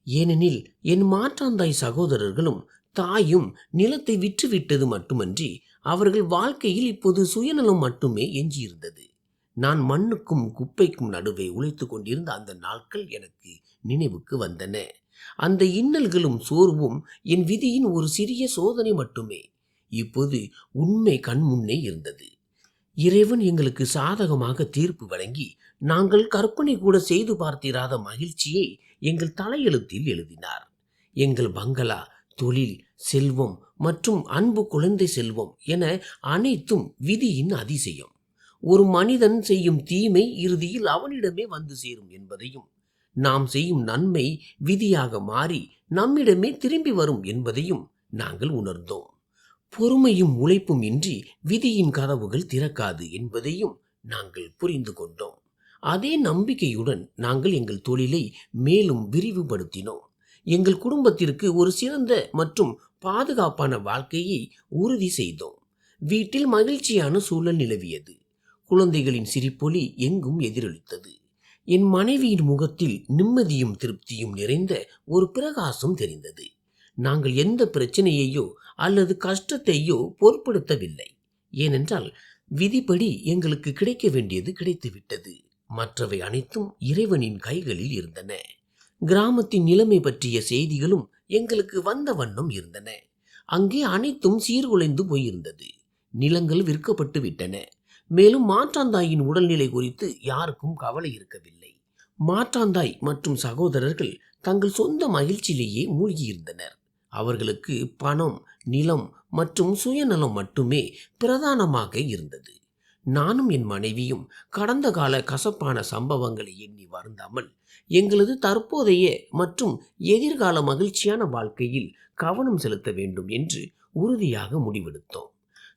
ஏனெனில் என் மாற்றாந்தாய் சகோதரர்களும் தாயும் நிலத்தை விற்றுவிட்டது மட்டுமன்றி அவர்கள் வாழ்க்கையில் இப்போது சுயநலம் மட்டுமே எஞ்சியிருந்தது. நான் மண்ணுக்கும் குப்பைக்கும் நடுவே உழைத்து கொண்டிருந்த அந்த நாட்கள் எனக்கு நினைவுக்கு வந்தன. அந்த இன்னல்களும் சோர்வும் என் விதியின் ஒரு சிறிய சோதனை மட்டுமே. இப்போது உண்மை கண்முன்னே இருந்தது. இறைவன் எங்களுக்கு சாதகமாக தீர்ப்பு வழங்கி நாங்கள் கற்பனை கூட செய்து பார்த்திராத மகிழ்ச்சியை எங்கள் தலையெழுத்தில் எழுதினார். எங்கள் பங்களா, தொழில், செல்வம் மற்றும் அன்பு குழந்தை செல்வம் என அனைத்தும் விதியின் அதிசயம். ஒரு மனிதன் செய்யும் தீமை இறுதியில் அவனிடமே வந்து சேரும் என்பதையும், நாம் செய்யும் நன்மை விதியாக மாறி நம்மிடமே திரும்பி வரும் என்பதையும் நாங்கள் உணர்ந்தோம். பொறுமையும் உழைப்பும் இன்றி விதியின் கதவுகள் திறக்காது என்பதையும் நாங்கள் புரிந்து கொண்டோம். அதே நம்பிக்கையுடன் நாங்கள் எங்கள் தொழிலை மேலும் விரிவுபடுத்தினோம். எங்கள் குடும்பத்திற்கு ஒரு சிறந்த மற்றும் பாதுகாப்பான வாழ்க்கையை உறுதி செய்தோம். வீட்டில் மகிழ்ச்சியான சூழல் நிலவியது. குழந்தைகளின் சிரிப்பொலி எங்கும் எதிரொலித்தது. என் மனைவியின் முகத்தில் நிம்மதியும் திருப்தியும் நிறைந்த ஒரு பிரகாசம் தெரிந்தது. நாங்கள் எந்த பிரச்சனையையோ அல்லது கஷ்டத்தையோ பொருட்படுத்தவில்லை. ஏனென்றால் விதிப்படி எங்களுக்கு கிடைக்க வேண்டியது கிடைத்துவிட்டது. மற்றவை அனைத்தும் இறைவனின் கைகளில் இருந்தன. கிராமத்தின் நிலைமை பற்றிய செய்திகளும் எங்களுக்கு வந்த வண்ணம் இருந்தன. அங்கே அனைத்தும் சீர்குலைந்து போயிருந்தது. நிலங்கள் விற்கப்பட்டு விட்டன. மேலும் மாற்றாந்தாயின் உடல்நிலை குறித்து யாருக்கும் கவலை இருக்கவில்லை. மாற்றாந்தாய் மற்றும் சகோதரர்கள் தங்கள் சொந்த மகிழ்ச்சியிலேயே மூழ்கியிருந்தனர். அவர்களுக்கு பணம், நிலம் மற்றும் சுயநலம் மட்டுமே பிரதானமாக இருந்தது. நானும் என் மனைவியும் கடந்த கால கசப்பான சம்பவங்களை எண்ணி வருந்தாமல் எங்களது தற்போதைய மற்றும் எதிர்கால மகிழ்ச்சியான வாழ்க்கையில் கவனம் செலுத்த வேண்டும் என்று உறுதியாக முடிவெடுத்தோம்.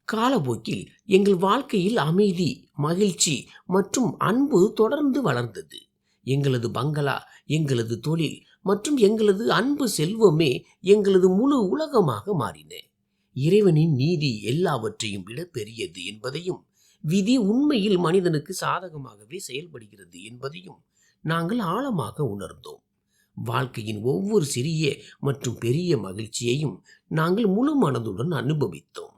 காலப்போக்கில் எங்கள் வாழ்க்கையில் அமைதி, மகிழ்ச்சி மற்றும் அன்பு தொடர்ந்து வளர்ந்தது. எங்களது பங்களா, எங்களது தொழில் மற்றும் எங்களது அன்பு செல்வமே எங்களது முழு உலகமாக மாறின. இறைவனின் நீதி எல்லாவற்றையும் விட பெரியது என்பதையும், விதி உண்மையில் மனிதனுக்கு சாதகமாகவே செயல்படுகிறது என்பதையும் நாங்கள் ஆழமாக உணர்ந்தோம். வாழ்க்கையின் ஒவ்வொரு சிறிய மற்றும் பெரிய மகிழ்ச்சியையும் நாங்கள் முழு மனதுடன் அனுபவித்தோம்.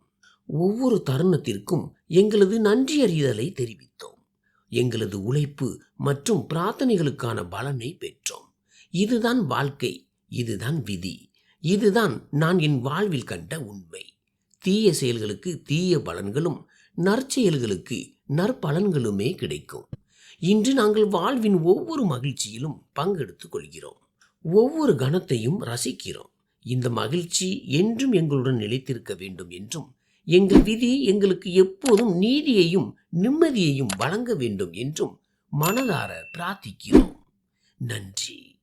ஒவ்வொரு தருணத்திற்கும் எங்களது நன்றியறிதலை தெரிவித்தோம். எங்களது உழைப்பு மற்றும் பிரார்த்தனைகளுக்கான பலனை பெற்றோம். இதுதான் வாழ்க்கை, இதுதான் விதி, இதுதான் நான் என் வாழ்வில் கண்ட உண்மை. தீய செயல்களுக்கு தீய பலன்களும் நற்செயல்களுக்கு நற்பலன்களுமே கிடைக்கும். இன்று நாங்கள் வாழ்வின் ஒவ்வொரு மகிழ்ச்சியிலும் பங்கெடுத்துக் கொள்கிறோம். ஒவ்வொரு கணத்தையும் ரசிக்கிறோம். இந்த மகிழ்ச்சி என்றும் எங்களுடன் நிலைத்திருக்க வேண்டும் என்றும், எங்கள் விதி எங்களுக்கு எப்போதும் நீதியையும் நிம்மதியையும் வழங்க வேண்டும் என்றும் மனதார பிரார்த்திக்கிறோம். நன்றி.